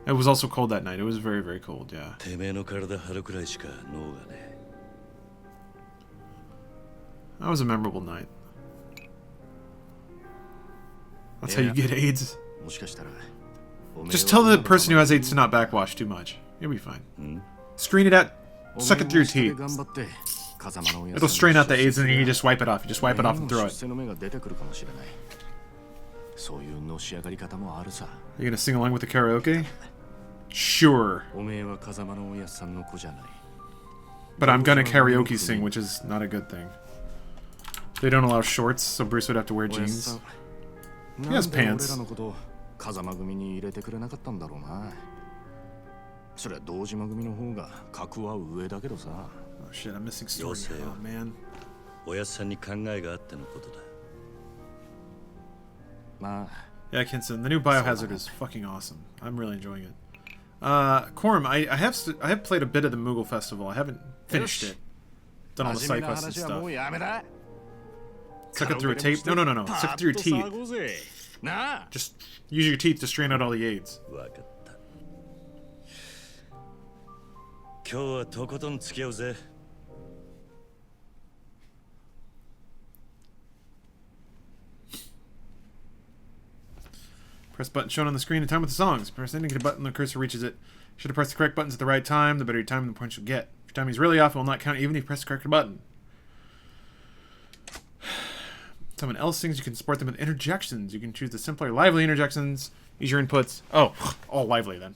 A: It was also cold that night. It was very, very cold, yeah.
C: てめえの体張るくらいしか脳がね。
A: That was a memorable night. That's how you get AIDS.
D: もしかしたら
A: Just tell the person who has AIDS to not backwash too much. You'll be fine. Screen it out. Suck it through your teeth. It'll strain out the AIDS and then you just wipe it off. You just wipe it off and throw it. You gonna sing along with the karaoke? Sure. But I'm gonna karaoke sing, which is not a good thing. They don't allow shorts, so Bruce would have to wear jeans. He has pants.
D: 風間組に入れてくれなかったんだろうな。それは堂島組の方が格は上だけどさ。
A: Oh shit, I'm missing story. Oh man.
C: おやっさんに考えがあってのことだ。
D: まあ。
A: Yeah, Kinson, the new Biohazard is fucking awesome. I'm really enjoying it. Korm, I have played a bit of the Moogle Festival. I haven't finished it. Done all the side quests and stuff. Suck it through a tape. No. Suck it through your teeth. Just use your teeth to strain out all the AIDS.
C: わかった。今日はとことん付き合うぜ。
A: Press button shown on the screen in time with the songs. Press any button, the cursor reaches it. Should have pressed the correct buttons at the right time. The better your time, the points you'll get. If your timing is really off, it will not count even if you press the correct button. Someone else sings, you can support them with interjections. You can choose the simpler, lively interjections. Use your inputs. Oh, all lively then.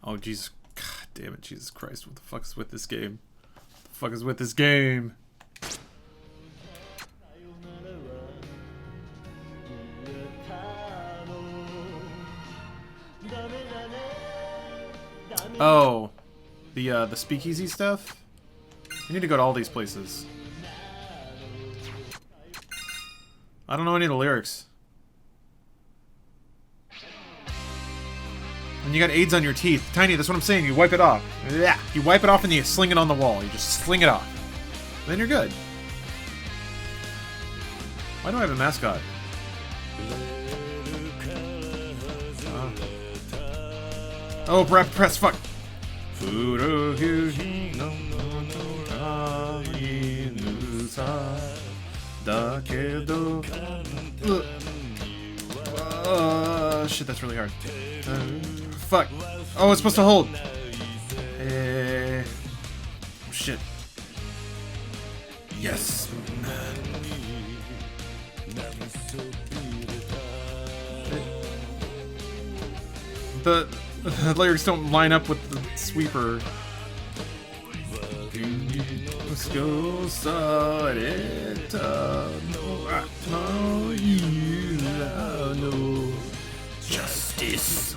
A: Oh, Jesus. God damn it, Jesus Christ. What the fuck is with this game? What the fuck is with this game? Oh, the speakeasy stuff? I need to go to all these places. I don't know any of the lyrics. And you got AIDS on your teeth. Tiny, that's what I'm saying. You wipe it off. Yeah. You wipe it off and you sling it on the wall. You just sling it off. Then you're good. Why do I have a mascot? Oh, press, fuck. Shit, that's really hard. Fuck. Oh, it's supposed to hold. Shit. Yes. The lyrics don't line up with the sweeper. Let's go start it. No justice.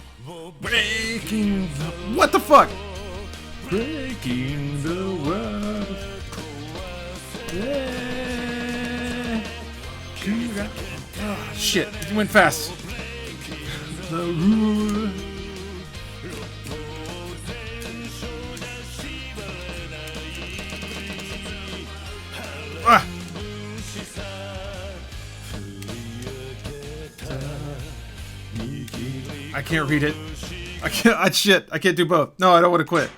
A: Breaking the... What the fuck? Breaking the world. Yeah. Oh, shit, it went fast. The rule. I can't read it. I can't. Shit. I can't do both. No, I don't want to quit.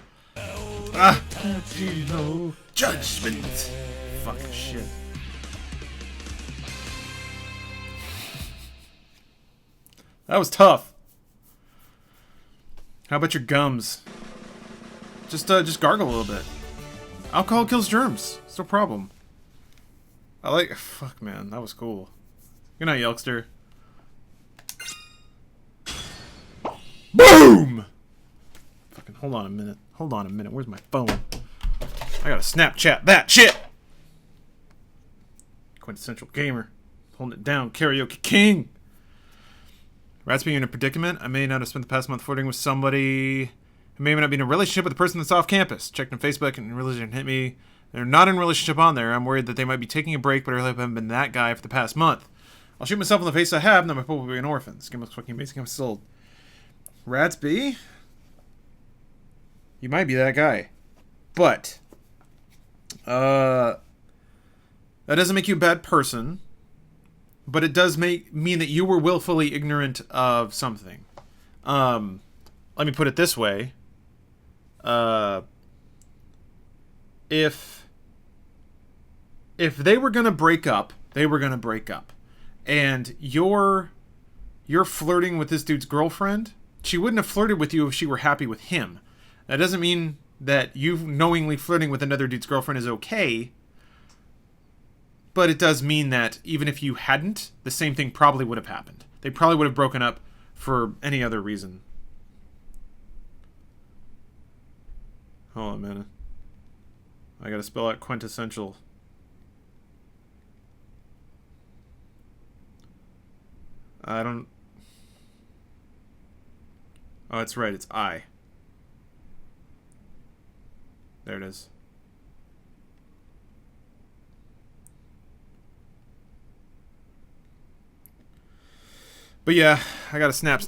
A: Judgment. Fucking shit. That was tough. How about your gums? Just gargle a little bit. Alcohol kills germs. It's no problem. I like... Fuck, man. That was cool. Good night, Yelkster. Boom! Fucking hold on a minute. Hold on a minute. Where's my phone? I gotta Snapchat that shit! Quintessential gamer. Holding it down. Karaoke king! Rats being in a predicament. I may not have spent the past month flirting with somebody who may not be in a relationship with the person that's off campus. Checked on Facebook and religion hit me. They're not in a relationship on there. I'm worried that they might be taking a break, but I haven't been that guy for the past month. I'll shoot myself in the face I have, and then my people will be an orphan. This game looks fucking amazing. I'm still... Ratsby? You might be that guy. But... that doesn't make you a bad person. But it does mean that you were willfully ignorant of something. Let me put it this way. If they were gonna break up, they were gonna break up. And you're flirting with this dude's girlfriend, she wouldn't have flirted with you if she were happy with him. That doesn't mean that you knowingly flirting with another dude's girlfriend is okay. But it does mean that even if you hadn't, the same thing probably would have happened. They probably would have broken up for any other reason. Hold on a minute. I gotta spell out quintessential. I don't... Oh, it's right. It's I. There it is. But yeah, I got a snap.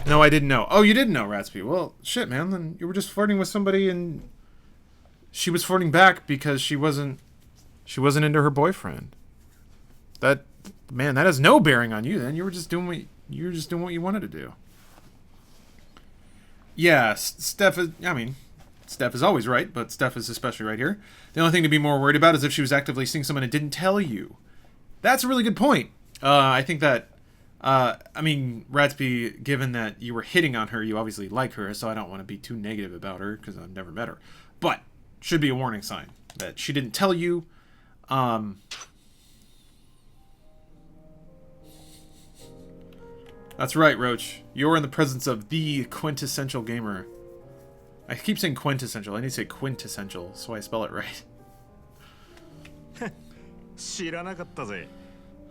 A: No, I didn't know. Oh, you didn't know, Ratsby. Well, shit, man. Then you were just flirting with somebody and she was flirting back because she wasn't into her boyfriend. That, man, that has no bearing on you then. You were just doing what you wanted to do. Yeah, Steph is always right, but Steph is especially right here. The only thing to be more worried about is if she was actively seeing someone and didn't tell you. That's a really good point. I think that Ratsby, given that you were hitting on her, you obviously like her, so I don't want to be too negative about her, because I've never met her. But, should be a warning sign that she didn't tell you. That's right, Roach. You're in the presence of the quintessential gamer. I keep saying quintessential. I need to say quintessential, so I spell it right.
D: 知らなかったぜ。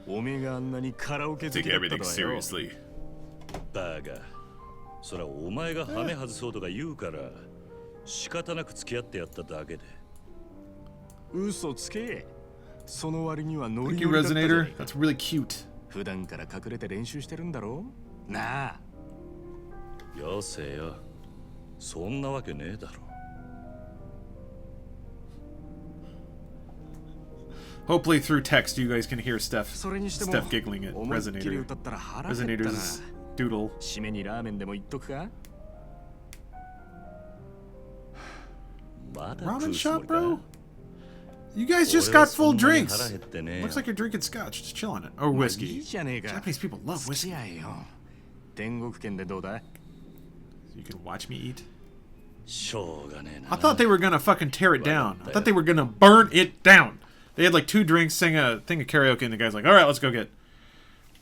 D: おめえがあんなにカラオケ好きだったとはよ。Take everything seriously.
C: バカ。そらお前がハメ外そうとか言うから仕方なく付き合ってやっただけで。
D: 嘘つけ。その割にはノリ
A: Thank you, Resonator. That's really cute.
D: 普段から隠れて練習してるんだろ？なあ。
C: よせよ。そんなわけねえだろ。
A: Hopefully through text you guys can hear Steph giggling at Resonator. Resonator's doodle.
D: 締めにラーメンでも言っとくか？
A: Ramen shop, bro? You guys just got full drinks. Looks like you're drinking scotch. Just chill on it. Or whiskey. Japanese people love whiskey. So you can watch me eat? I thought they were gonna fucking tear it down. I thought they were gonna burn it down. They had like 2 drinks, sang a thing of karaoke, and the guy's like, alright, let's go get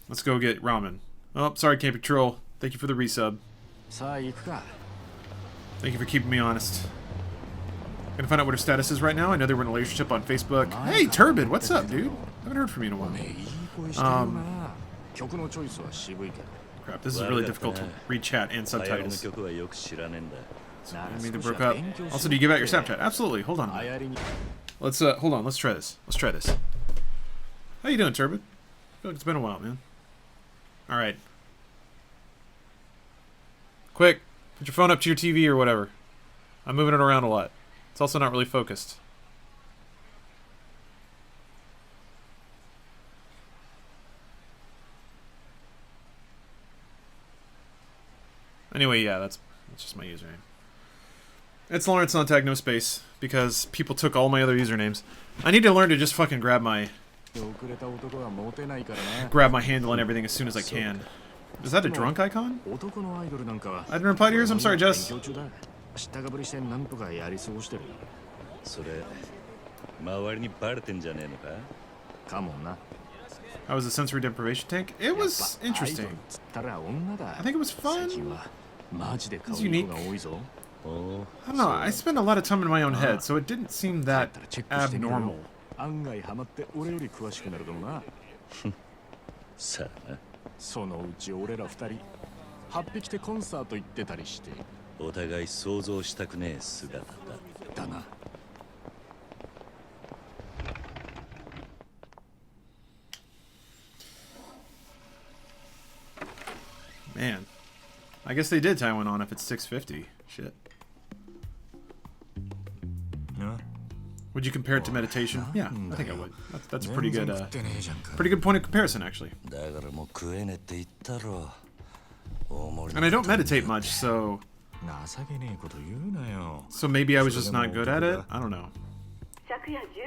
A: ramen. Oh, sorry, Camping Troll. Thank you for the resub. Thank you for keeping me honest. Gonna find out what her status is right now. I know they were in a relationship on Facebook. Hey, Turbid, what's up, dude? Haven't heard from you in a while. Crap, this is really difficult to read chat and subtitles. I mean, they broke up. Also, do you give out your Snapchat? Absolutely. Hold on. Let's hold on. Let's try this. How you doing, Turbid? I feel like it's been a while, man. All right. Quick, put your phone up to your TV or whatever. I'm moving it around a lot. It's also not really focused. Anyway, yeah, that's just my username. It's Lawrence Sonntag, no space, because people took all my other usernames. I need to learn to just fucking grab my handle and everything as soon as I can. Is that a drunk icon? I didn't reply to yours? I'm sorry, Jess. How was the sensory deprivation tank? It was interesting. I think it was fun. It was unique. I don't know, I spent a lot of time in my own head, so it didn't seem that abnormal. Man. I guess they did tie one on if it's 650. Shit. Would you compare it to meditation? Yeah, I think I would. That's a pretty good point of comparison, actually. And I don't meditate much, so maybe I was just not good at it? I don't know.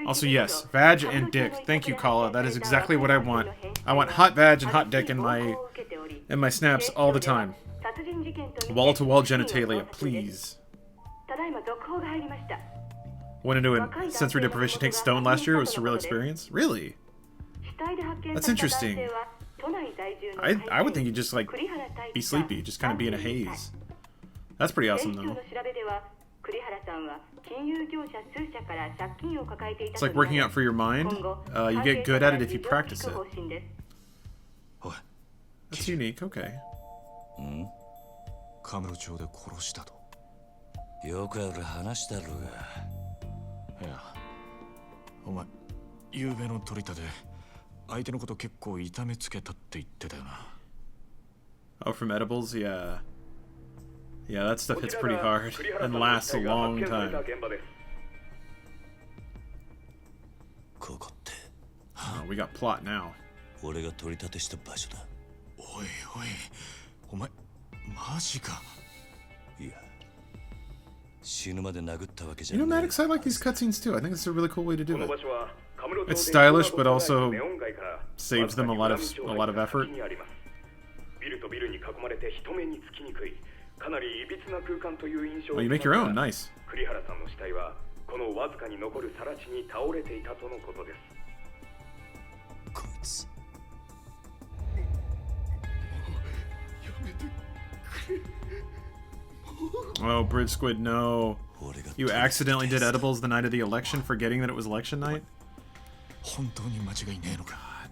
A: Also, yes, vag and dick. Thank you, Kala. That is exactly what I want. I want hot vag and hot dick in my snaps all the time. Wall-to-wall genitalia, please. Went into a sensory deprivation tank stone last year. It was a surreal experience. Really? That's interesting. I would think you'd just, like, be sleepy. Just kind of be in a haze. That's pretty awesome, though. It's like working out for your mind. You get good at it if you practice it. That's unique. Okay.
D: カムロ町で殺したと。
C: よくある話だろうが。
D: いや、お前、昨べの取り立て、相手のこと結構痛めつけたって言ってたよな。
A: Oh, from edibles? Yeah. Yeah, that stuff hits pretty hard and lasts a long time. Oh, we got plot now.
C: 俺が取り立てした場所だ。
D: おいおい、お前、マジか。
C: いや、死ぬまで殴ったわけじゃ
A: You
C: ない。
A: know, Maddox, I like these cutscenes too. I think it's a really cool way to do it. It's stylish, but also saves them a lot of effort. Oh, you make your own. Nice.
E: 栗原さんの死体はこのわずかに残る更地に倒れていたとのことです。
C: こいつ。
A: Oh, Bridge Squid, no. You accidentally did edibles the night of the election, forgetting that it was election night?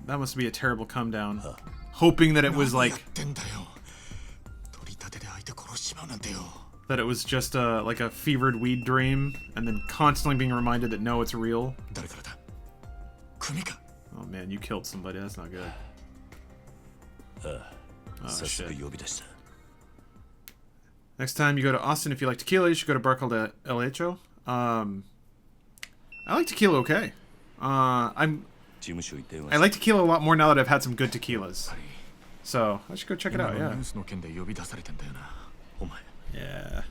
A: That must be a terrible come down. Hoping that it was like... that it was just like a fevered weed dream, and then constantly being reminded that no, it's real. Oh man, you killed somebody. That's not good. Oh shit. Next time you go to Austin, if you like tequila, you should go to Bar called El Hecho. I like tequila okay. I like tequila a lot more now that I've had some good tequilas. So I should go check it out, yeah. Yeah.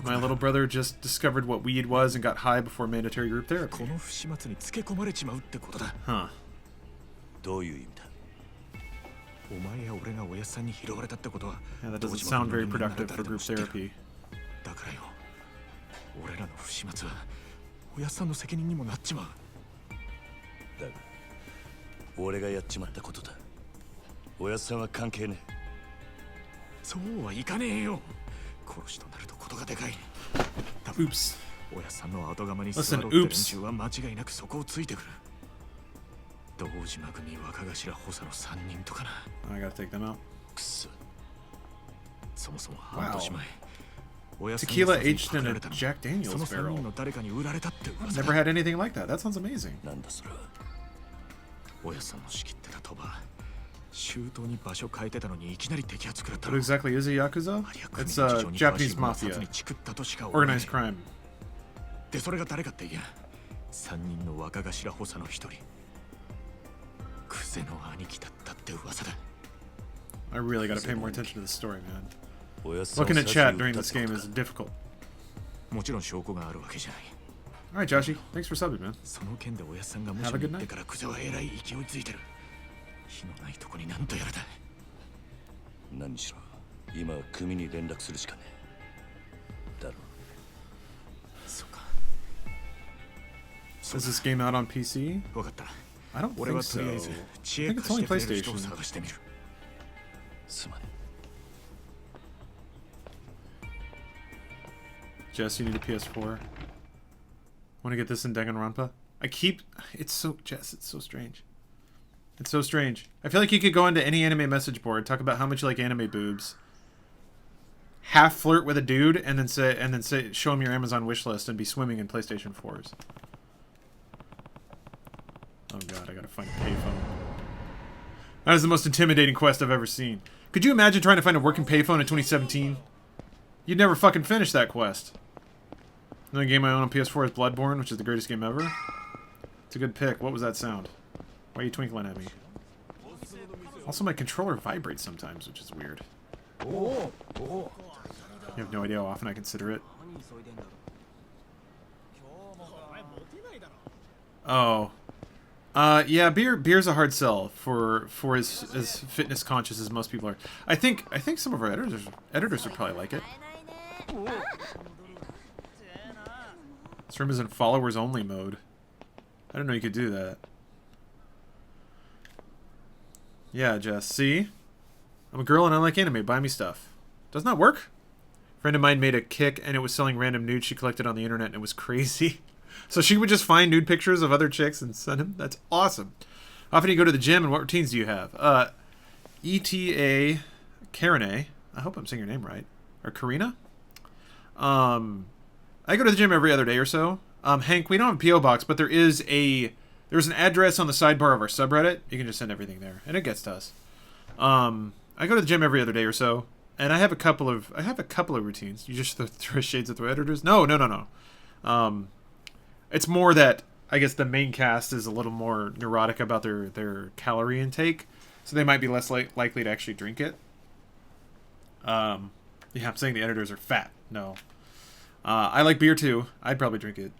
A: My little brother just discovered what weed was and got high before mandatory group therapy. Huh.
C: どういう意味だ?
A: Yeah, that doesn't sound very productive for group therapy.
D: だからよ、俺らの不始末はおやっさんの責任にもなっちまう。
C: だが、俺がやっちまったことだ。おやっさんは関係ねえ。
D: そうはいかねえよ。殺しとなるとことがでかい。
A: Oops.
D: おやっさんの後釜に座ろうって連中は間違いなくそこをついてくる。堂島組若頭補佐の3人とかな。
A: I gotta take them out.
D: くそ。そもそも半年前。
A: Tequila aged in a Jack Daniels barrel. Never had anything like that. That sounds amazing. What exactly is a Yakuza? It's Japanese mafia. Organized crime. I really gotta pay more attention to the story, man. Looking at chat during this game is difficult. Alright, Joshi. Thanks for subbing, man. Have a good night.
C: 何しろ、今は組に連絡するしかねえ。だろ。
D: そうか。
A: Is this game out on PC? I don't think so. I think it's only PlayStation.
C: すまねえ。
A: Jess, you need a PS4. Want to get this in Danganronpa? It's so... Jess, it's so strange. It's so strange. I feel like you could go into any anime message board, talk about how much you like anime boobs, half flirt with a dude, and then say show him your Amazon wish list and be swimming in PlayStation 4s. Oh god, I gotta find a payphone. That is the most intimidating quest I've ever seen. Could you imagine trying to find a working payphone in 2017? You'd never fucking finish that quest. Another game I own on PS4 is Bloodborne, which is the greatest game ever. It's a good pick. What was that sound? Why are you twinkling at me? Also, my controller vibrates sometimes, which is weird. You have no idea how often I consider it. Oh. Yeah, beer's a hard sell for as fitness conscious as most people are. I think some of our editors would probably like it. This room is in followers only mode. I didn't know you could do that. Yeah, Jess. See? I'm a girl and I like anime. Buy me stuff. Doesn't that work? A friend of mine made a kick and it was selling random nudes she collected on the internet and it was crazy. So she would just find nude pictures of other chicks and send them. That's awesome. How often do you go to the gym and what routines do you have? ETA Karine. I hope I'm saying your name right. Or Karina? I go to the gym every other day or so. Hank, we don't have a P.O. box, but there's an address on the sidebar of our subreddit. You can just send everything there, and it gets to us. I go to the gym every other day or so, and I have a couple of routines. You just throw shades at the editors? No. It's more that I guess the main cast is a little more neurotic about their calorie intake, so they might be less likely to actually drink it. Yeah, I'm saying the editors are fat. No. I like beer too. I'd probably drink it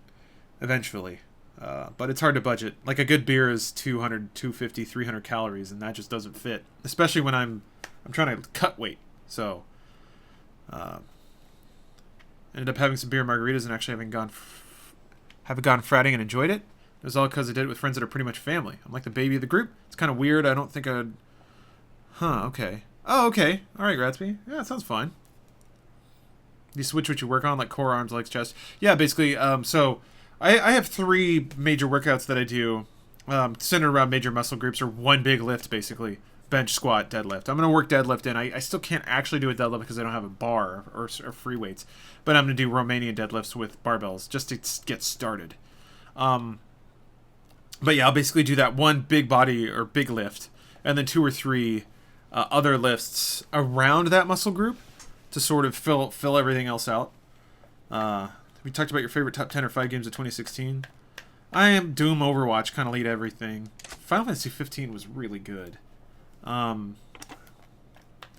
A: eventually. But it's hard to budget. Like a good beer is 200, 250, 300 calories, and that just doesn't fit. Especially when I'm trying to cut weight. So, ended up having some beer margaritas and actually having gone fratting and enjoyed it. It was all because I did it with friends that are pretty much family. I'm like the baby of the group. It's kind of weird. I don't think I'd... Huh, okay. Oh, okay. All right, Gradsby. Yeah, that sounds fine. You switch what you work on, like core, arms, legs, chest. Yeah, basically, so I have 3 major workouts that I do centered around major muscle groups, or one big lift, basically. Bench, squat, deadlift. I'm going to work deadlift in. I still can't actually do a deadlift because I don't have a bar or free weights. But I'm going to do Romanian deadlifts with barbells just to get started. But yeah, I'll basically do that one big body or big lift, and then 2 or 3 other lifts around that muscle group to sort of fill everything else out. We talked about your favorite top 10 or 5 games of 2016. I am Doom, Overwatch, kind of lead everything. Final Fantasy 15 was really good. I feel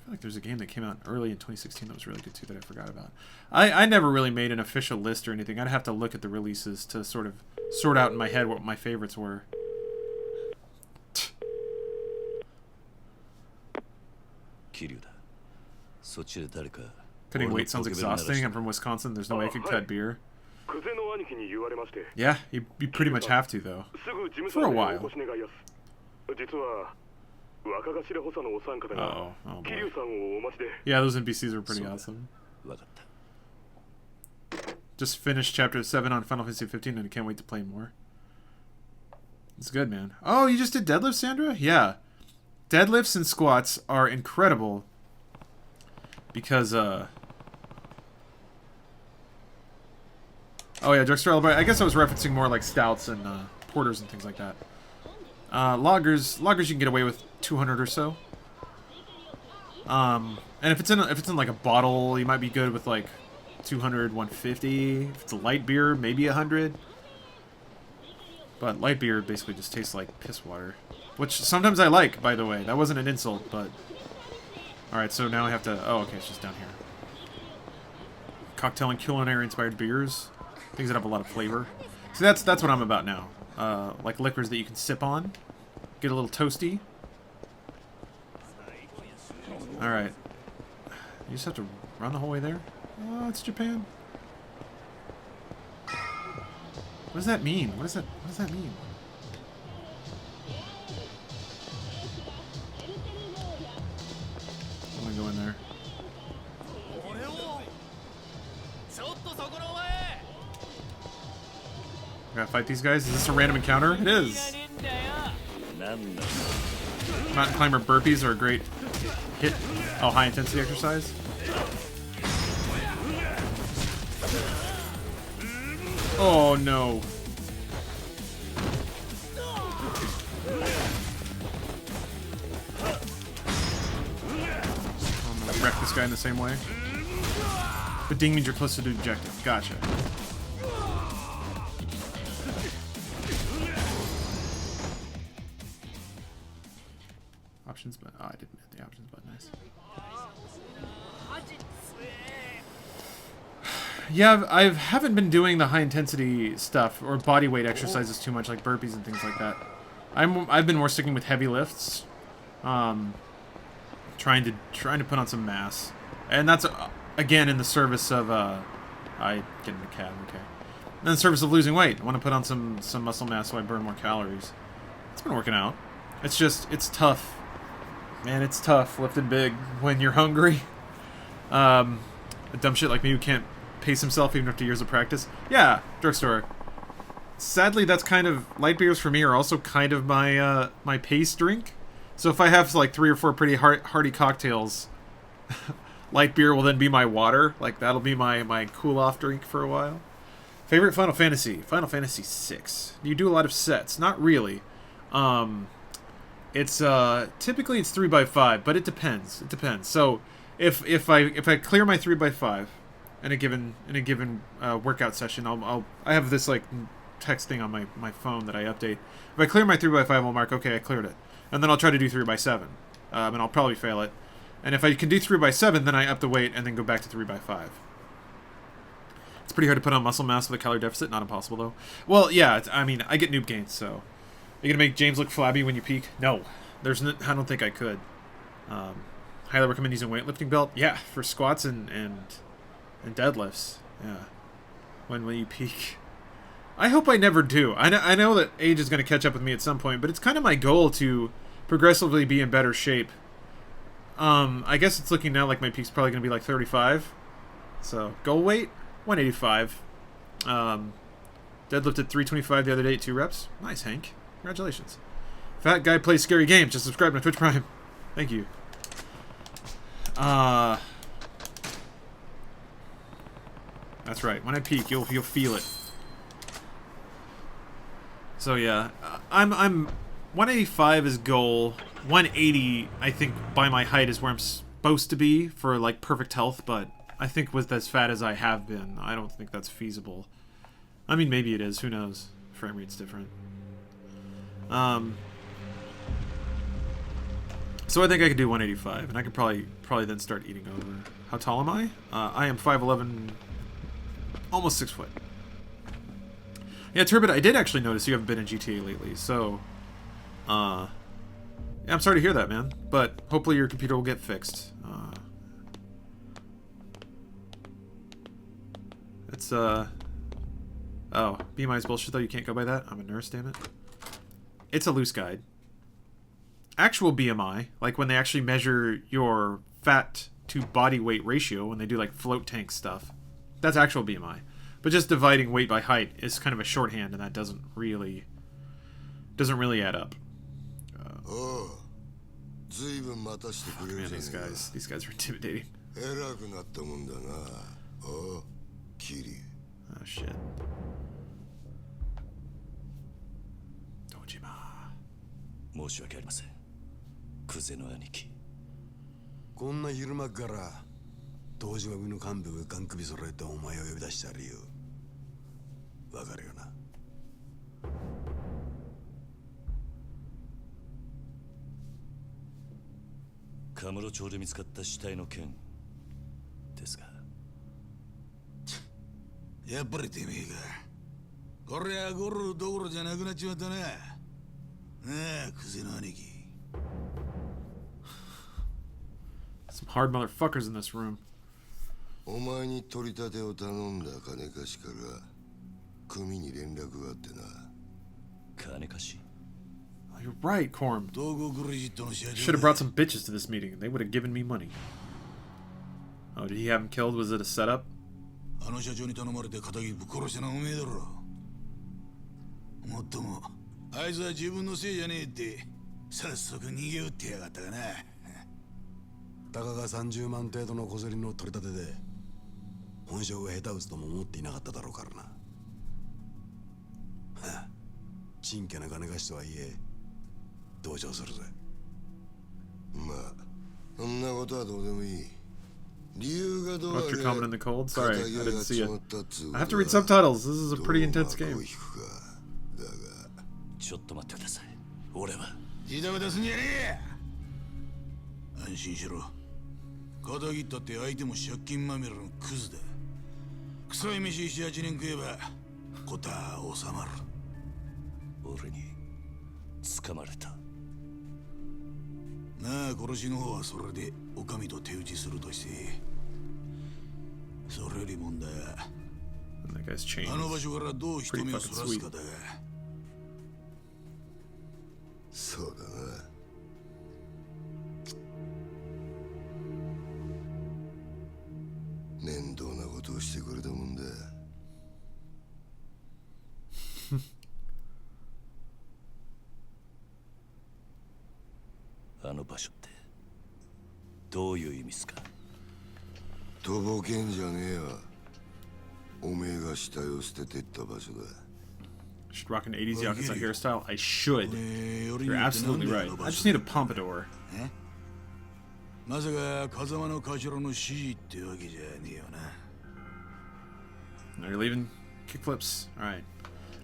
A: like there's a game that came out early in 2016 that was really good too that I forgot about. I never really made an official list or anything. I'd have to look at the releases to sort of sort out in my head what my favorites were. Cutting weight sounds exhausting. I'm from Wisconsin. There's no way I could cut beer. Yeah, you pretty much have to, though. For a while. Oh boy. Yeah, those NPCs are pretty awesome. Just finished Chapter 7 on Final Fantasy 15 and I can't wait to play more. It's good, man. Oh, you just did deadlifts, Sandra? Yeah. Deadlifts and squats are incredible because, oh yeah, Drugstore Alibi. I guess I was referencing more like stouts and porters and things like that. Lagers you can get away with 200 or so. And if it's in like a bottle, you might be good with like 200, 150. If it's a light beer, maybe 100. But light beer basically just tastes like piss water, which sometimes I like, by the way. That wasn't an insult, but all right. So now I have to. Oh, okay, it's just down here. Cocktail and culinary inspired beers, things that have a lot of flavor. So that's what I'm about now. Like liquors that you can sip on, get a little toasty. All right, you just have to run the whole way there. Oh, it's Japan. What does that mean? What does that mean? I'm gonna go in there. Gotta fight these guys? Is this a random encounter? It is! Mountain climber burpees are a great hit. Oh, high intensity exercise. Oh no. this guy in the same way. But ding means you're close to the objective. Gotcha. Options button. Oh, I didn't hit the options button. Nice. Yeah, I haven't been doing the high intensity stuff or body weight exercises too much, like burpees and things like that. I've been more sticking with heavy lifts, trying to put on some mass, and that's again in the service of I get in the cab, okay. In the service of losing weight, I want to put on some muscle mass so I burn more calories. It's been working out. It's just it's tough, man. It's tough lifting big when you're hungry. A dumb shit like me who can't pace himself even after years of practice. Yeah, drugstore. Sadly, that's kind of light beers for me are also kind of my my pace drink. So if I have like 3 or 4 pretty hearty cocktails, light beer will then be my water. Like that'll be my cool off drink for a while. Favorite Final Fantasy? Final Fantasy 6. Do you do a lot of sets? Not really. It's typically it's 3x5, but it depends. It depends. So if I clear my 3x5 in a given workout session, I have this like text thing on my phone that I update. If I clear my 3x5, I'll mark okay, I cleared it, and then I'll try to do 3x7, and I'll probably fail it. And if I can do 3x7, then I up the weight and then go back to 3x5. It's pretty hard to put on muscle mass with a calorie deficit. Not impossible though. Well, yeah. I mean, I get noob gains, so you gonna make James look flabby when you peak? No, I don't think I could. Highly recommend using weightlifting belt. Yeah, for squats and deadlifts. Yeah, when you peak. I hope I never do. I know that age is going to catch up with me at some point, but it's kind of my goal to progressively be in better shape. I guess it's looking now like my peak's probably going to be like 35. So, goal weight, 185. Deadlifted 325 the other day at 2 reps. Nice, Hank. Congratulations. Fat guy plays scary games. Just subscribe to Twitch Prime. Thank you. That's right. When I peak, you'll feel it. So yeah, I'm 185 is goal. 180, I think, by my height is where I'm supposed to be for like perfect health. But I think with as fat as I have been, I don't think that's feasible. I mean, maybe it is. Who knows? Frame rate's different. So I think I could do 185, and I could probably then start eating over. How tall am I? I am 5'11", almost 6 foot. Yeah, Turbid, I did actually notice you haven't been in GTA lately, so... yeah, I'm sorry to hear that, man. But hopefully your computer will get fixed. It's, Oh, BMI is bullshit, though. You can't go by that. I'm a nurse, damn it. It's a loose guide. Actual BMI, like when they actually measure your fat to body weight ratio, when they do, like, float tank stuff, that's actual BMI. But just dividing weight by height is kind of a shorthand, and that doesn't really add up. Man, these guys are intimidating. Oh shit. Dojima.
C: 申し訳ありません。クゼの兄貴。
F: こんな昼間から東島組の幹部がガン首揃えてお前を呼び出した理由わかるよな。
C: カムロ町で見つかった死体の件ですが。
F: やっぱりてめえが。こりゃゴルどころじゃなくなっちまったな。なあ、クゼの兄貴。
A: Some hard motherfuckers in this room.
G: お前に取り立てを頼んだ金貸しから組に連絡があってな。
C: 金貸し
A: Oh, you're right, Corm.
F: 東郷クレジットの社長。
A: Should have brought some bitches to this meeting. They would have given me money. Oh, did he have him killed? Was it a setup?
F: あの社長に頼まれて仇ぶっ殺したのはおめえだろ。もっともあいつは自分のせいじゃねえって早速逃げ打ってやがったがな。たかが30万程度の小競りの取り立てで本性が下手打つとも思っていなかっただろうからな。はあ、ちんけな金貸しとはいえ同情するぜ。
G: まあそんなことはどうでもいい。
A: What's your comment in the cold? Sorry, I didn't see it. I have to read subtitles. This is a pretty intense game.
C: ちょっと待ってください。俺は
F: ジタバタすんじゃねえ。安心しろ。肩切ったって相手も借金まみれのクズだ。臭い飯7、8年食えばことは収まる。
C: 俺に掴まれた。
F: なあ、殺しの方はそれでお上と手打ちするとして、それより問題は
A: That guy's chain
F: あの場所からどう人目をそらすかだが。
G: そうだな。面倒なことをしてくれたもんだ。
C: あの場所ってどういう意味っすか？
G: とぼけんじゃねえわ。おめえが死体を捨ててった場所だ。
A: Should rock an 80s Yakuza hairstyle? I should. You're absolutely right. I just need a pompadour.
F: まさか風間の頭の指示ってわけじゃねえよな。
A: Now you're leaving? Kickflips. Alright.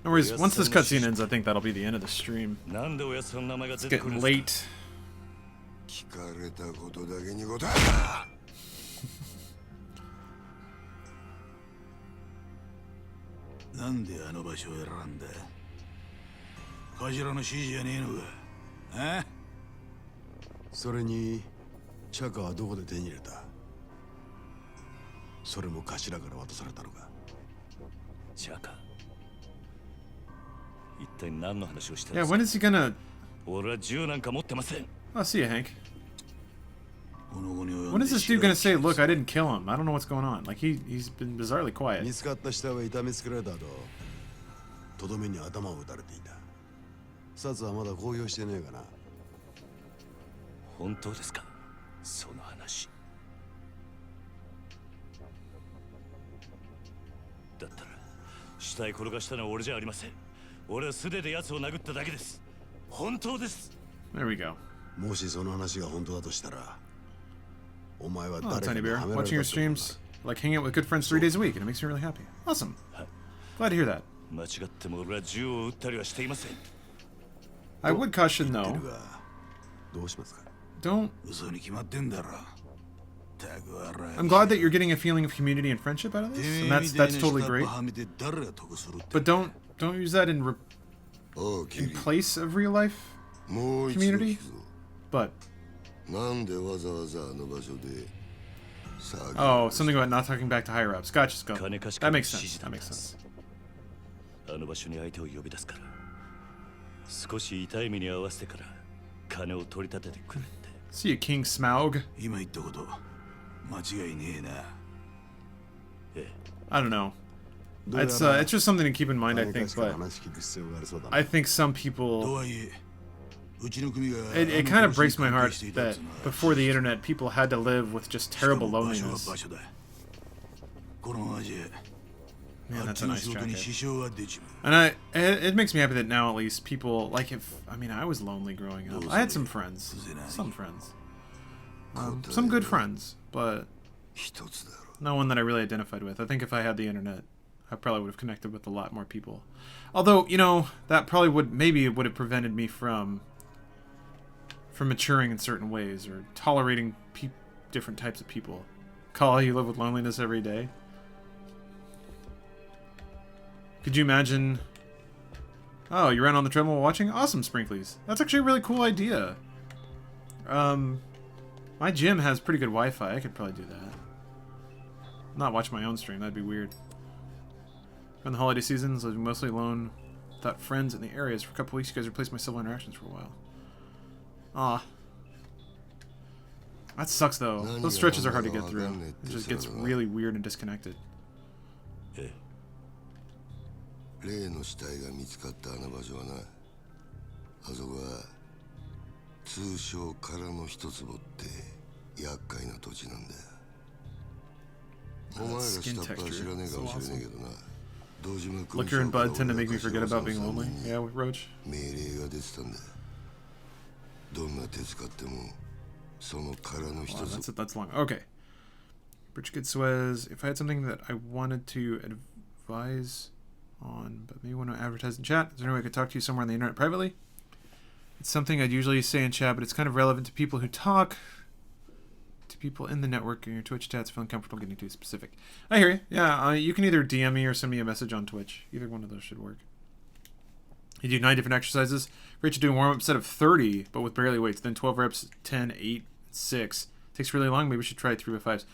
A: No worries. Once this cutscene ends, I think that'll be the end of the stream.
C: なんでおやつの名前が
A: It's
C: 出てくるん
A: getting
C: ですか？
A: late.
G: 聞かれたことだけに答え
F: なんであの場所を選んだ？頭の指示じゃねえのか？あ？
H: それにチャカはどこで手に入れた？それも頭から渡されたのか？
C: チャカ。一体何の話をして
A: Yeah,
C: るん
A: when
C: です
A: is
C: か？
A: he gonna...
C: 俺は銃なんか持ってません。
A: Oh, see ya, Hank. When is this dude gonna say, look, I didn't kill him? I don't know what's going on. Like, he's been bizarrely quiet.
H: 見つかった死体は痛めつけられた後、とどめに頭を打たれていた。殺はまだ公表してねえかな。
C: 本当ですか？その話。だったら死体転がしたのは俺じゃありません。俺は素手で奴を殴っただけです。本当です。
A: There we go.
H: もしその話が本当だとしたら、お前は
A: Oh,
H: 誰か
A: Tiny
H: に
A: Bear.
H: はめられ
A: Watching
H: た
A: your
H: ってことだ。
A: streams. Like hanging out with good friends 3 days a week, and it makes me really happy. Awesome. Glad to hear that.
C: 間違っても俺は銃を撃ったりはしていません。
A: I would caution,
H: 言っ
A: though.
H: てるが、どうしますか？
A: Don't...
F: 嘘に決まってんだろ。たくわら。
A: I'm glad that you're getting a feeling of community and friendship out of this, and that's totally great. But don't use that in
G: おう、キ
A: in
G: リ。
A: place of real life
G: もう一度聞
A: community.
G: くぞ。
A: But
G: なんでわざわざあの場所で騒ぎ
A: oh, something about not talking back to higher ups. Gotcha, Scott.
C: 金貸し
A: That
C: からの
A: makes
C: 指
A: sense.
C: 示
A: That
C: だったん
A: makes
C: です。
A: sense.
C: あの場所に相手を呼び出すから、少し痛い目に合わせてから金を取り立ててくれって。
A: See you, King Smaug.
F: 今言ったこと間違いねえな。
C: ええ。
A: I don't know.
H: どうや
A: It's
H: ら
A: it's just something to keep in mind, I
H: 金
A: think.
H: 貸しから
A: But
H: 話聞く必要がありそうだな。
A: I think some
F: と
A: people.
F: はいえ、うちの組が
A: It kind of breaks my heart that before the internet, people had to live with just terrible
F: 場所は
A: loneliness.
F: 場所だ。このままじゃ
A: Man,
F: あっ
A: that's
F: ち
A: a
F: の
A: nice
F: 仕事に
A: jacket.
F: 支障が出ちまう。
A: And it makes me happy that now at least people like if I mean I was lonely growing up. I had some friends, some friends, some good friends, but
G: 一つだろ。
A: no one that I really identified with. I think if I had the internet, I probably would have connected with a lot more people. Although you know that probably would have prevented me from maturing in certain ways or tolerating different types of people. Call you live with loneliness every day. Could you imagine? Oh, you ran on the treadmill while watching? Awesome, Sprinklies. That's actually a really cool idea. My gym has pretty good Wi-Fi. I could probably do that. Not watch my own stream. That'd be weird. In the holiday seasons, I was mostly alone without friends in the areas. For a couple weeks, you guys replaced my civil interactions for a while. Aw. That sucks, though. Those stretches are hard to get through. It just gets really weird and disconnected.
C: え
G: 例の死体が見つかったあの場所はな、あそこは通称空の一坪って厄介な土地なんだよ。お前ら下っ端は知らねえかもしれねえけどな。堂島君
A: Liquor and bud tend to make me forget about being lonely. Yeah, with Roach.
G: 命令が出てたんだ。どんな手使ってもその空の一
A: Wow,
G: つ。
A: that's long. Okay. Rich Kid Suez. If I had something that I wanted to advise on, but maybe want to advertise in chat, is there any way I could talk to you somewhere on the internet privately? It's something I'd usually say in chat, but it's kind of relevant to people who talk to people in the network, and your Twitch chats feeling comfortable getting too specific. I hear you. Yeah, you can either DM me or send me a message on Twitch. Either one of those should work. You do 9 different exercises. Rich to do a warm-up set of 30, but with barely weights. Then 12 reps, 10, 8, 6. Takes really long. Maybe we should try 3x5s.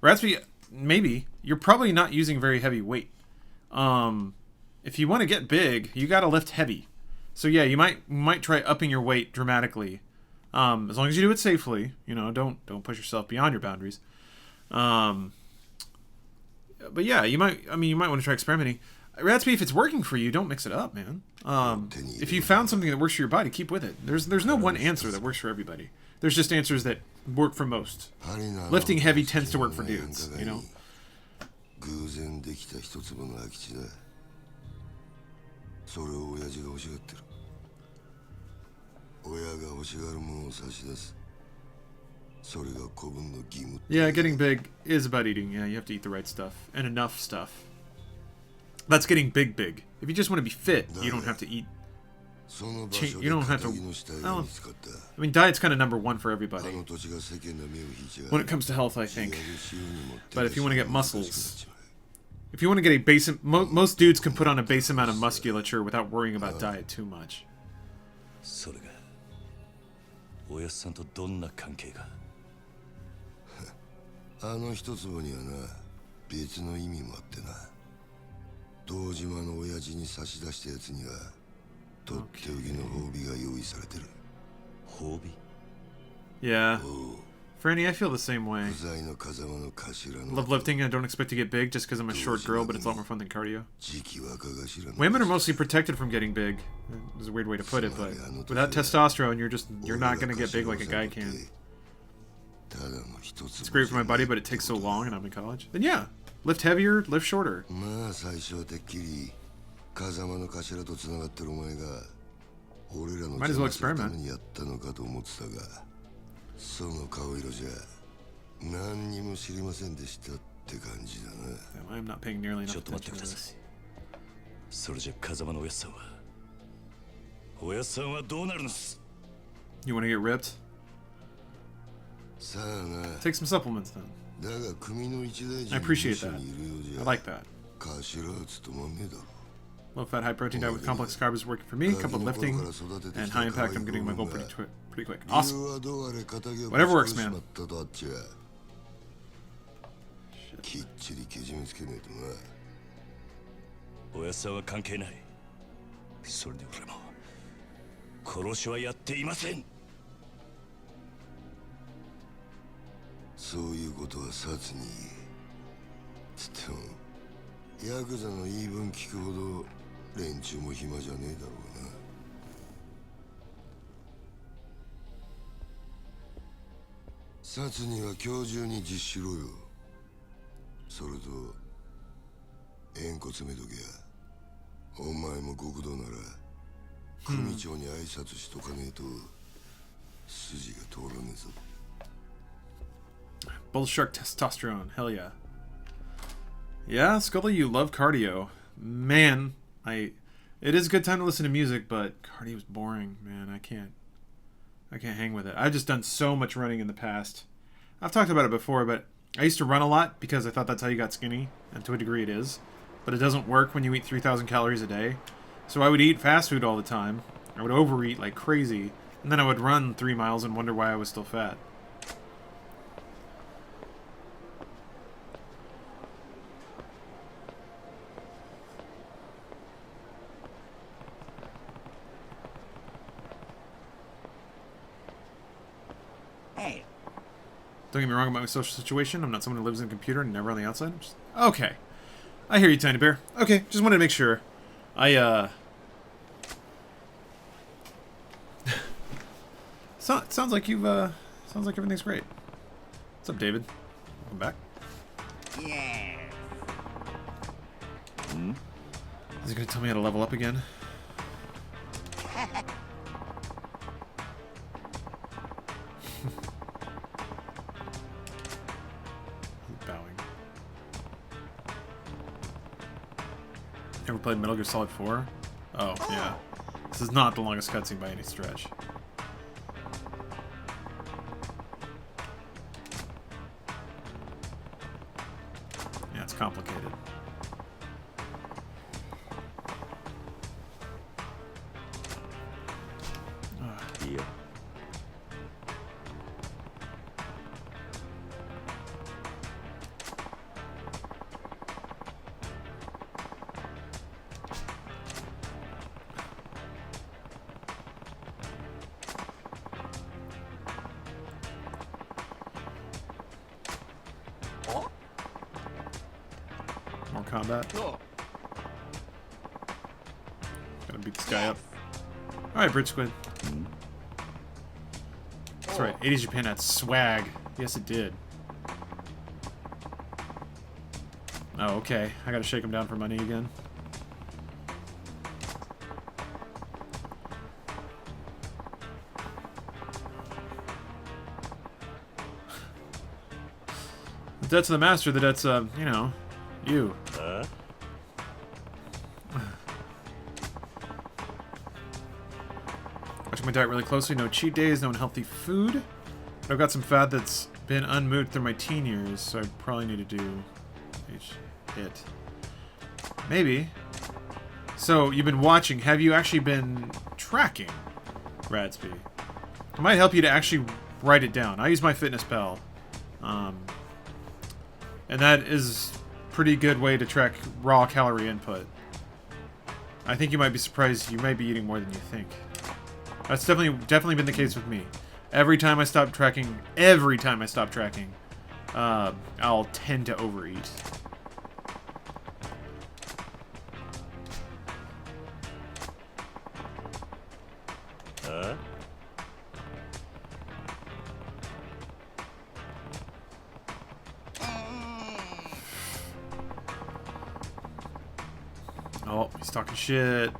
A: Ratsby, maybe. You're probably not using very heavy weight. If you want to get big, you got to lift heavy. So yeah, you might try upping your weight dramatically. As long as you do it safely, you know, don't push yourself beyond your boundaries. But yeah, you might want to try experimenting. Ratsby, if it's working for you, don't mix it up, man. If you found something that works for your body, keep with it. There's no one answer that works for everybody. There's just answers that work for most. Lifting heavy tends to work for dudes, you know.
G: 偶然できた一粒の空き地だ。それを親父が欲しがってる。親が欲しがるものを差し出す。それが子分の義務。
A: Yeah, getting big is about eating. Yeah, you have to eat the right stuff and enough stuff. That's getting big. If you just want to be fit, you don't have to eat. You don't have to. Well, I mean, diet's kind of number one for everybody when it comes to health, I think. But if you want to get muscles, if you want to get a base, most dudes can put on a base amount of musculature without worrying about diet too much.
C: それがおやっさんとどんな関係が
G: あの一坪にはな別の意味もあってな堂島の親父に差し出したやつにはとっておきの褒美が用意されてる
C: 褒美
A: Yeah. Franny, I feel the same way. Love lifting. I don't expect to get big just because I'm a short girl, but it's a lot more fun than cardio. Women are mostly protected from getting big. There's a weird way to put it, but without testosterone, you're not going to get big like a guy can. It's great for my body, but it takes so long and I'm in college. Then yeah, lift heavier, lift shorter. Might as well experiment.
G: その顔色じゃ何にも知りませんでしたって感じだな。
A: I'm not paying nearly enough
C: ちょっと待ってください。それじゃ風間のおやっさんはどうなるのす
A: You want to get ripped?
G: さあな。
A: Take some supplements then.
G: だが組の一大事
A: I appreciate that. I like that.
G: 頭は務まんねえだろ。
A: Low-fat, high-protein diet with complex carbs is working for me. Coupled lifting and high impact, I'm getting my goal pretty quick. Awesome. Whatever works, man.
G: きっちりけじめつけねえとな。
C: おやっさんは関係ない。それで俺も殺しはやっていません。
G: そういうことは殺につってもヤクザの言い分聞くほど連中も暇じゃねえだろうな。殺には今日中に実施しろよ。それと縁故詰めとけや。お前も極道なら組長に挨拶しとかねえと筋が通らねえぞ。
A: Bull shark testosterone, hell yeah. Yeah, Scully, you love cardio. Man, it is a good time to listen to music, but cardio is boring, man. I can't hang with it. I've just done so much running in the past. I've talked about it before, but I used to run a lot because I thought that's how you got skinny, and to a degree it is. But it doesn't work when you eat 3,000 calories a day. So I would eat fast food all the time. I would overeat like crazy, and then I would run 3 miles and wonder why I was still fat. Don't get me wrong about my social situation. I'm not someone who lives in a computer and never on the outside. Okay. I hear you, Tiny Bear. Okay, just wanted to make sure. Sounds like everything's great. What's up, David? Welcome back.
B: Yeah.
A: Is he gonna tell me how to level up again? Bowing. Ever played Metal Gear Solid 4? Oh, yeah. This is not the longest cutscene by any stretch. Yeah, it's complicated.
C: Yeah.
A: More combat. Gotta beat this guy up. Alright, Bridge Squid. That's right, 80s Japan had swag. Yes, it did. Oh, okay. I gotta shake him down for money again. The debts of the master, the debts of, you know, you. Watching my diet really closely. No cheat days, no unhealthy food. But I've got some fat that's been unmoved through my teen years, so I probably need to do it. Maybe. So, you've been watching. Have you actually been tracking, Radsby? It might help you to actually write it down. I use MyFitnessPal. And that is a pretty good way to track raw calorie input. I think you might be surprised. You might be eating more than you think. That's definitely been the case with me. Every time I stop tracking, I'll tend to overeat. Oh, he's talking shit.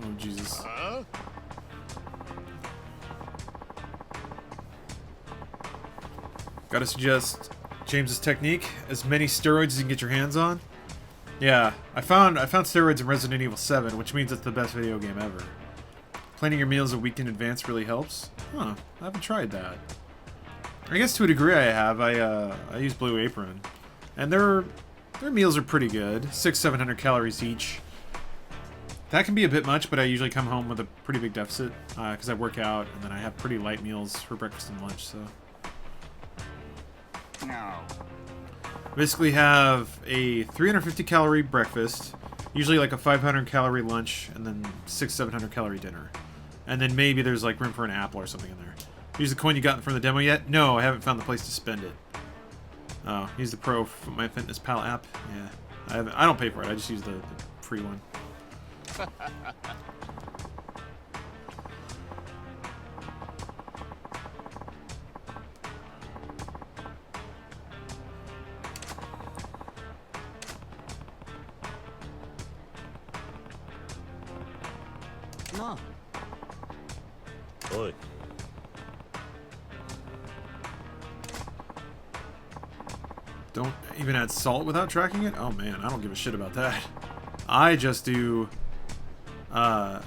A: Oh, Jesus. Gotta suggest James's technique. As many steroids as you can get your hands on. Yeah, I found steroids in Resident Evil 7, which means it's the best video game ever. Planning your meals a week in advance really helps. Huh, I haven't tried that. I guess to a degree I have. I use Blue Apron. And their meals are pretty good. 600-700 calories each. That can be a bit much, but I usually come home with a pretty big deficit because I work out, and then I have pretty light meals for breakfast and lunch, so...
B: No.
A: Basically have a 350 calorie breakfast, usually like a 500 calorie lunch, and then 600-700 calorie dinner. And then maybe there's like room for an apple or something in there. Use the coin you got from the demo yet? No, I haven't found the place to spend it. Oh, use the Pro MyFitnessPal app? Yeah. I don't pay for it, I just use the free one.
B: No.
C: Oi.
A: Don't even add salt without tracking it? Oh man, I don't give a shit about that. I just do... Oh,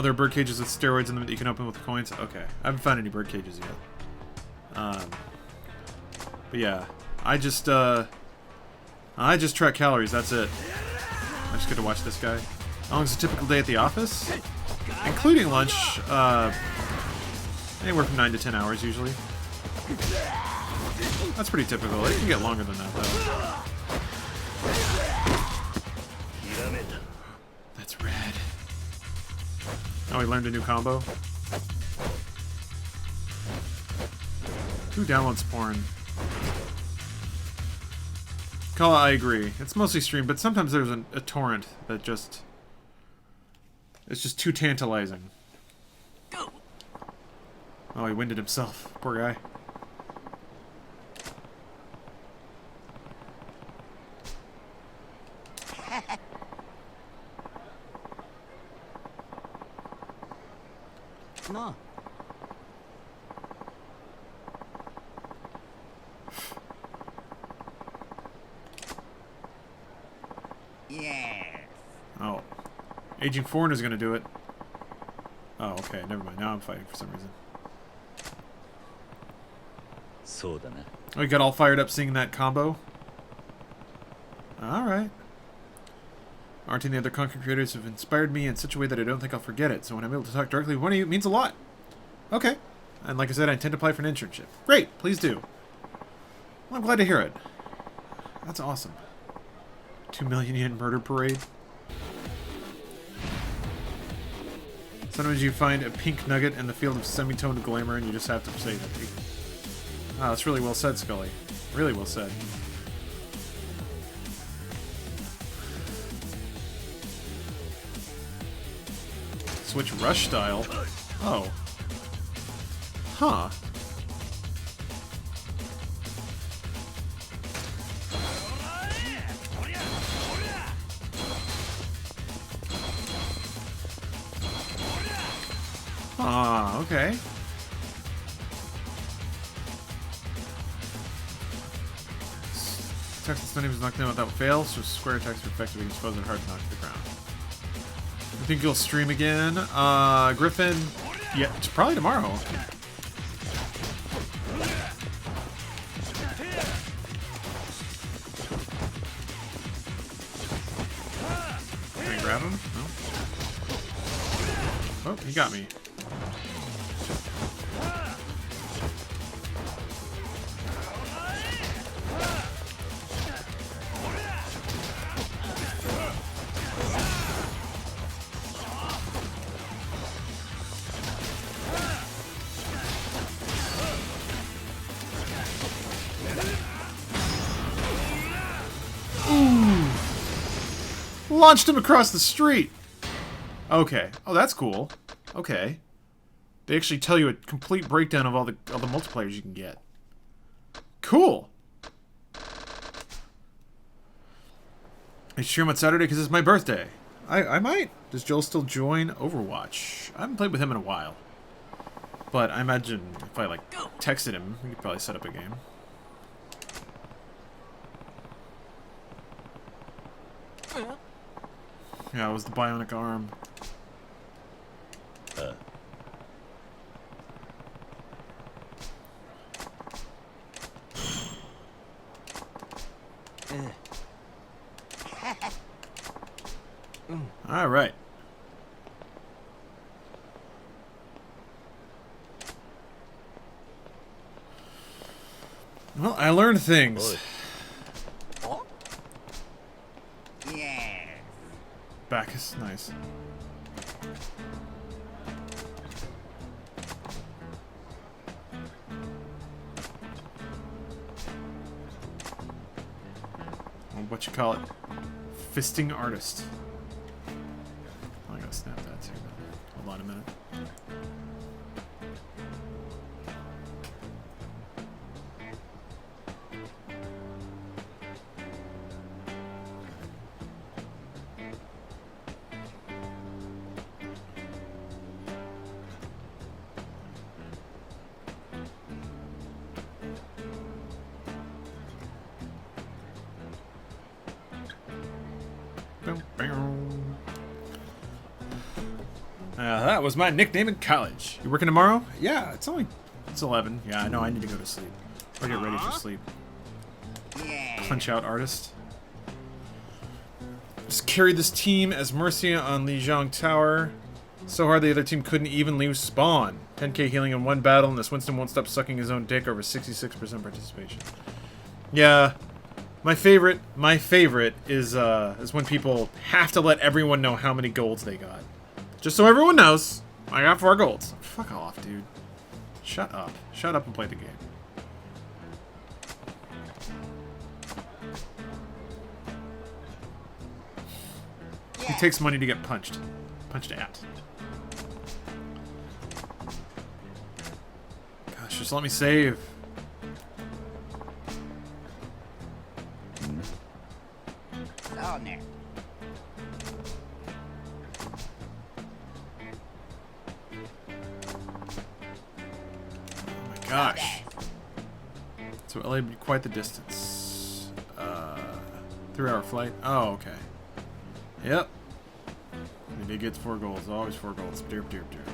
A: there are bird cages with steroids in them that you can open with the coins? Okay. I haven't found any bird cages yet. But yeah. I just track calories, that's it. I just get to watch this guy. How long is a typical day at the office? Including lunch, anywhere from 9 to 10 hours usually. That's pretty typical. It can get longer than that, though. That's red. Oh, he learned a new combo. Who downloads porn? Kala, I agree. It's mostly streamed, but sometimes there's a torrent that just... It's just too tantalizing. Oh, he winded himself. Poor guy.
B: No. Yes.
A: Oh. Aging Foreigner's gonna do it. Oh, okay. Never mind. Now I'm fighting for some reason.
C: そうだな。
A: Oh, you got all fired up seeing that combo? Alright. Aren't any other content creators have inspired me in such a way that I don't think I'll forget it, so when I'm able to talk directly with one of you, it means a lot. Okay. And like I said, I intend to apply for an internship. Great! Please do. Well, I'm glad to hear it. That's awesome. 2 million yen murder parade. Sometimes you find a pink nugget in the field of semi-toned glamour and you just have to say that. Wow, that's really well said, Scully. Really well said. Switch rush style? Oh. Huh. Ah, okay. Attacks that's not even knocked down without fail, so square attacks are effective against foes that are hard to knock to the ground. I think you'll stream again. Griffin, yeah, it's probably tomorrow. Can I grab him? No. Oh, he got me. Launched him across the street! Okay. Oh, that's cool. Okay. They actually tell you a complete breakdown of all the multiplayers you can get. Cool! I stream on Saturday because it's my birthday. I might. Does Joel still join Overwatch? I haven't played with him in a while. But I imagine if I, like, texted him, we could probably set up a game. Yeah, it was the bionic arm. All right. Well, I learned things. Back is nice. What you call it? Fisting artist. Oh, I gotta snap that too. Hold on a minute. That was my nickname in college. You working tomorrow? Yeah, it's 11. Yeah, I know I need to go to sleep. Or get ready for sleep. Punch out artist. Just carried this team as Mercia on Lijiang Tower. So hard the other team couldn't even leave spawn. 10k healing in one battle, and this Winston won't stop sucking his own dick over 66% participation. Yeah. My favorite is when people have to let everyone know how many golds they got. Just so everyone knows, I got 4 golds. Fuck off, dude. Shut up. Shut up and play the game. It takes money to get punched. Punched at. Gosh, just let me save. Gosh. So LA would be quite the distance. 3-hour flight. Oh, okay. Yep. Maybe he gets 4 golds. Always 4 golds. Derp, derp, derp.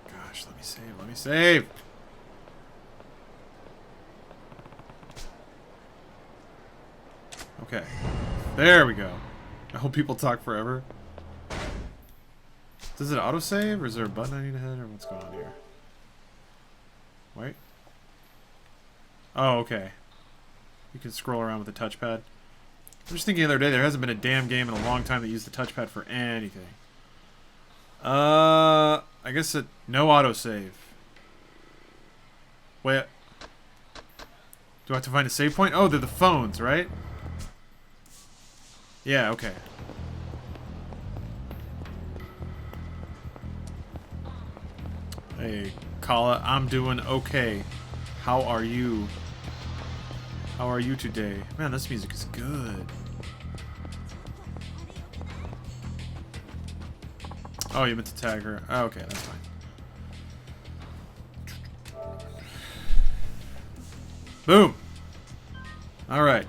A: Gosh, let me save. Let me save. Okay. There we go. I hope people talk forever. Does it autosave, or is there a button I need to hit, or what's going on here? Wait. Oh, okay. You can scroll around with the touchpad. I'm just thinking the other day, there hasn't been a damn game in a long time that used the touchpad for anything. I guess no autosave. Wait. Do I have to find a save point? Oh, they're the phones, right? Yeah, okay. Hey, Kala, I'm doing okay. How are you? How are you today? Man, this music is good. Oh, you meant to tag her. Oh, okay, that's fine. Boom! Alright.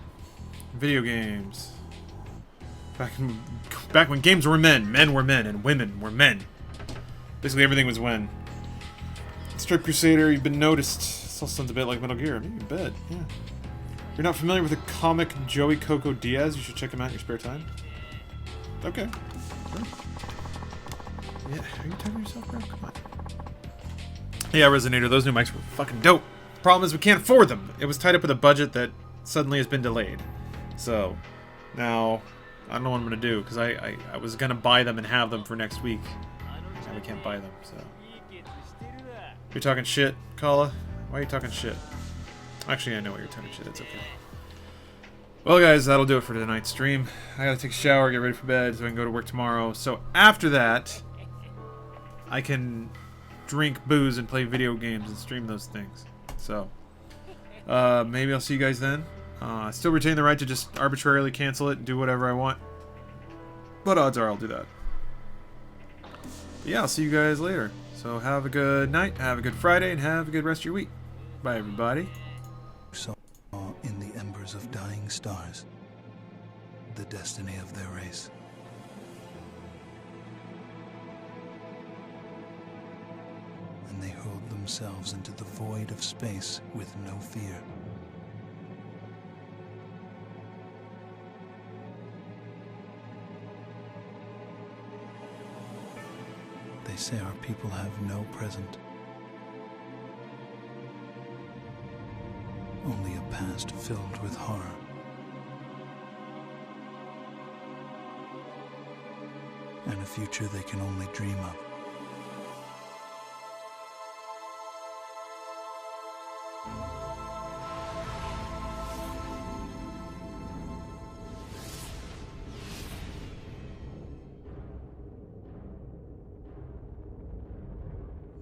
A: Video games. Back when games were men were men, and women were men. Basically everything was when. Strip Crusader, you've been noticed. This all sounds a bit like Metal Gear. Maybe a bit, yeah. If you're not familiar with the comic Joey Coco Diaz, you should check him out in your spare time. Okay. Sure. Yeah, are you talking to yourself, bro? Come on. Yeah, Resonator, those new mics were fucking dope. Problem is we can't afford them. It was tied up with a budget that suddenly has been delayed. So, now, I don't know what I'm going to do, because I was going to buy them and have them for next week. And we can't buy them, so. You're talking shit, Kala? Why are you talking shit? Actually, I know why you're talking shit. It's okay. Well, guys, that'll do it for tonight's stream. I gotta take a shower, get ready for bed, so I can go to work tomorrow. So after that, I can drink booze and play video games and stream those things. So, maybe I'll see you guys then. I still retain the right to just arbitrarily cancel it and do whatever I want. But odds are I'll do that. But yeah, I'll see you guys later. So have a good night, have a good Friday, and have a good rest of your week. Bye, everybody.
I: Saw in the embers of dying stars the destiny of their race. And they hurled themselves into the void of space with no fear. They say our people have no present. Only a past filled with horror. And a future they can only dream of.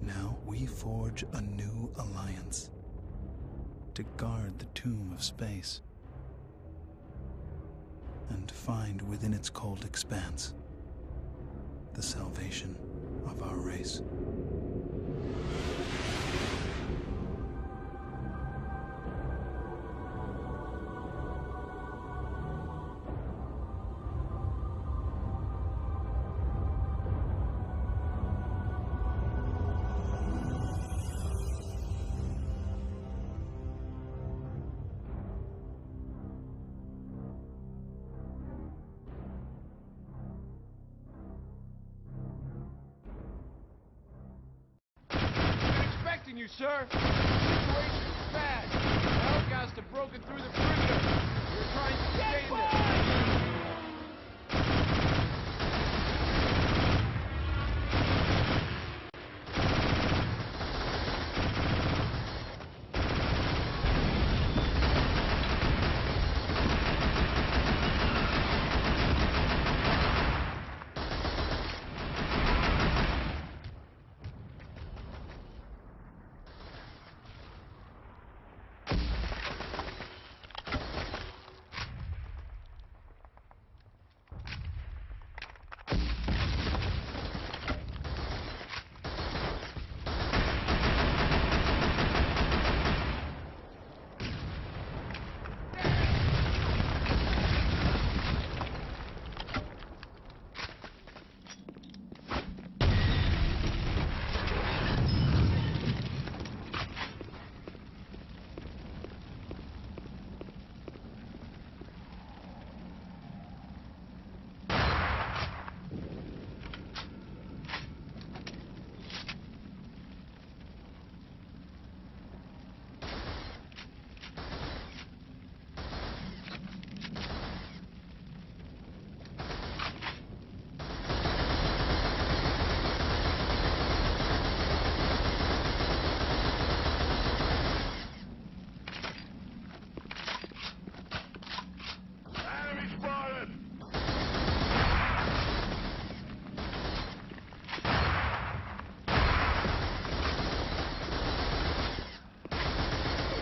I: Now we forge a new alliance to guard the tomb of space and find within its cold expanse the salvation of our race.
J: You, sir. must have broken through the perimeter. We were trying to stay in there.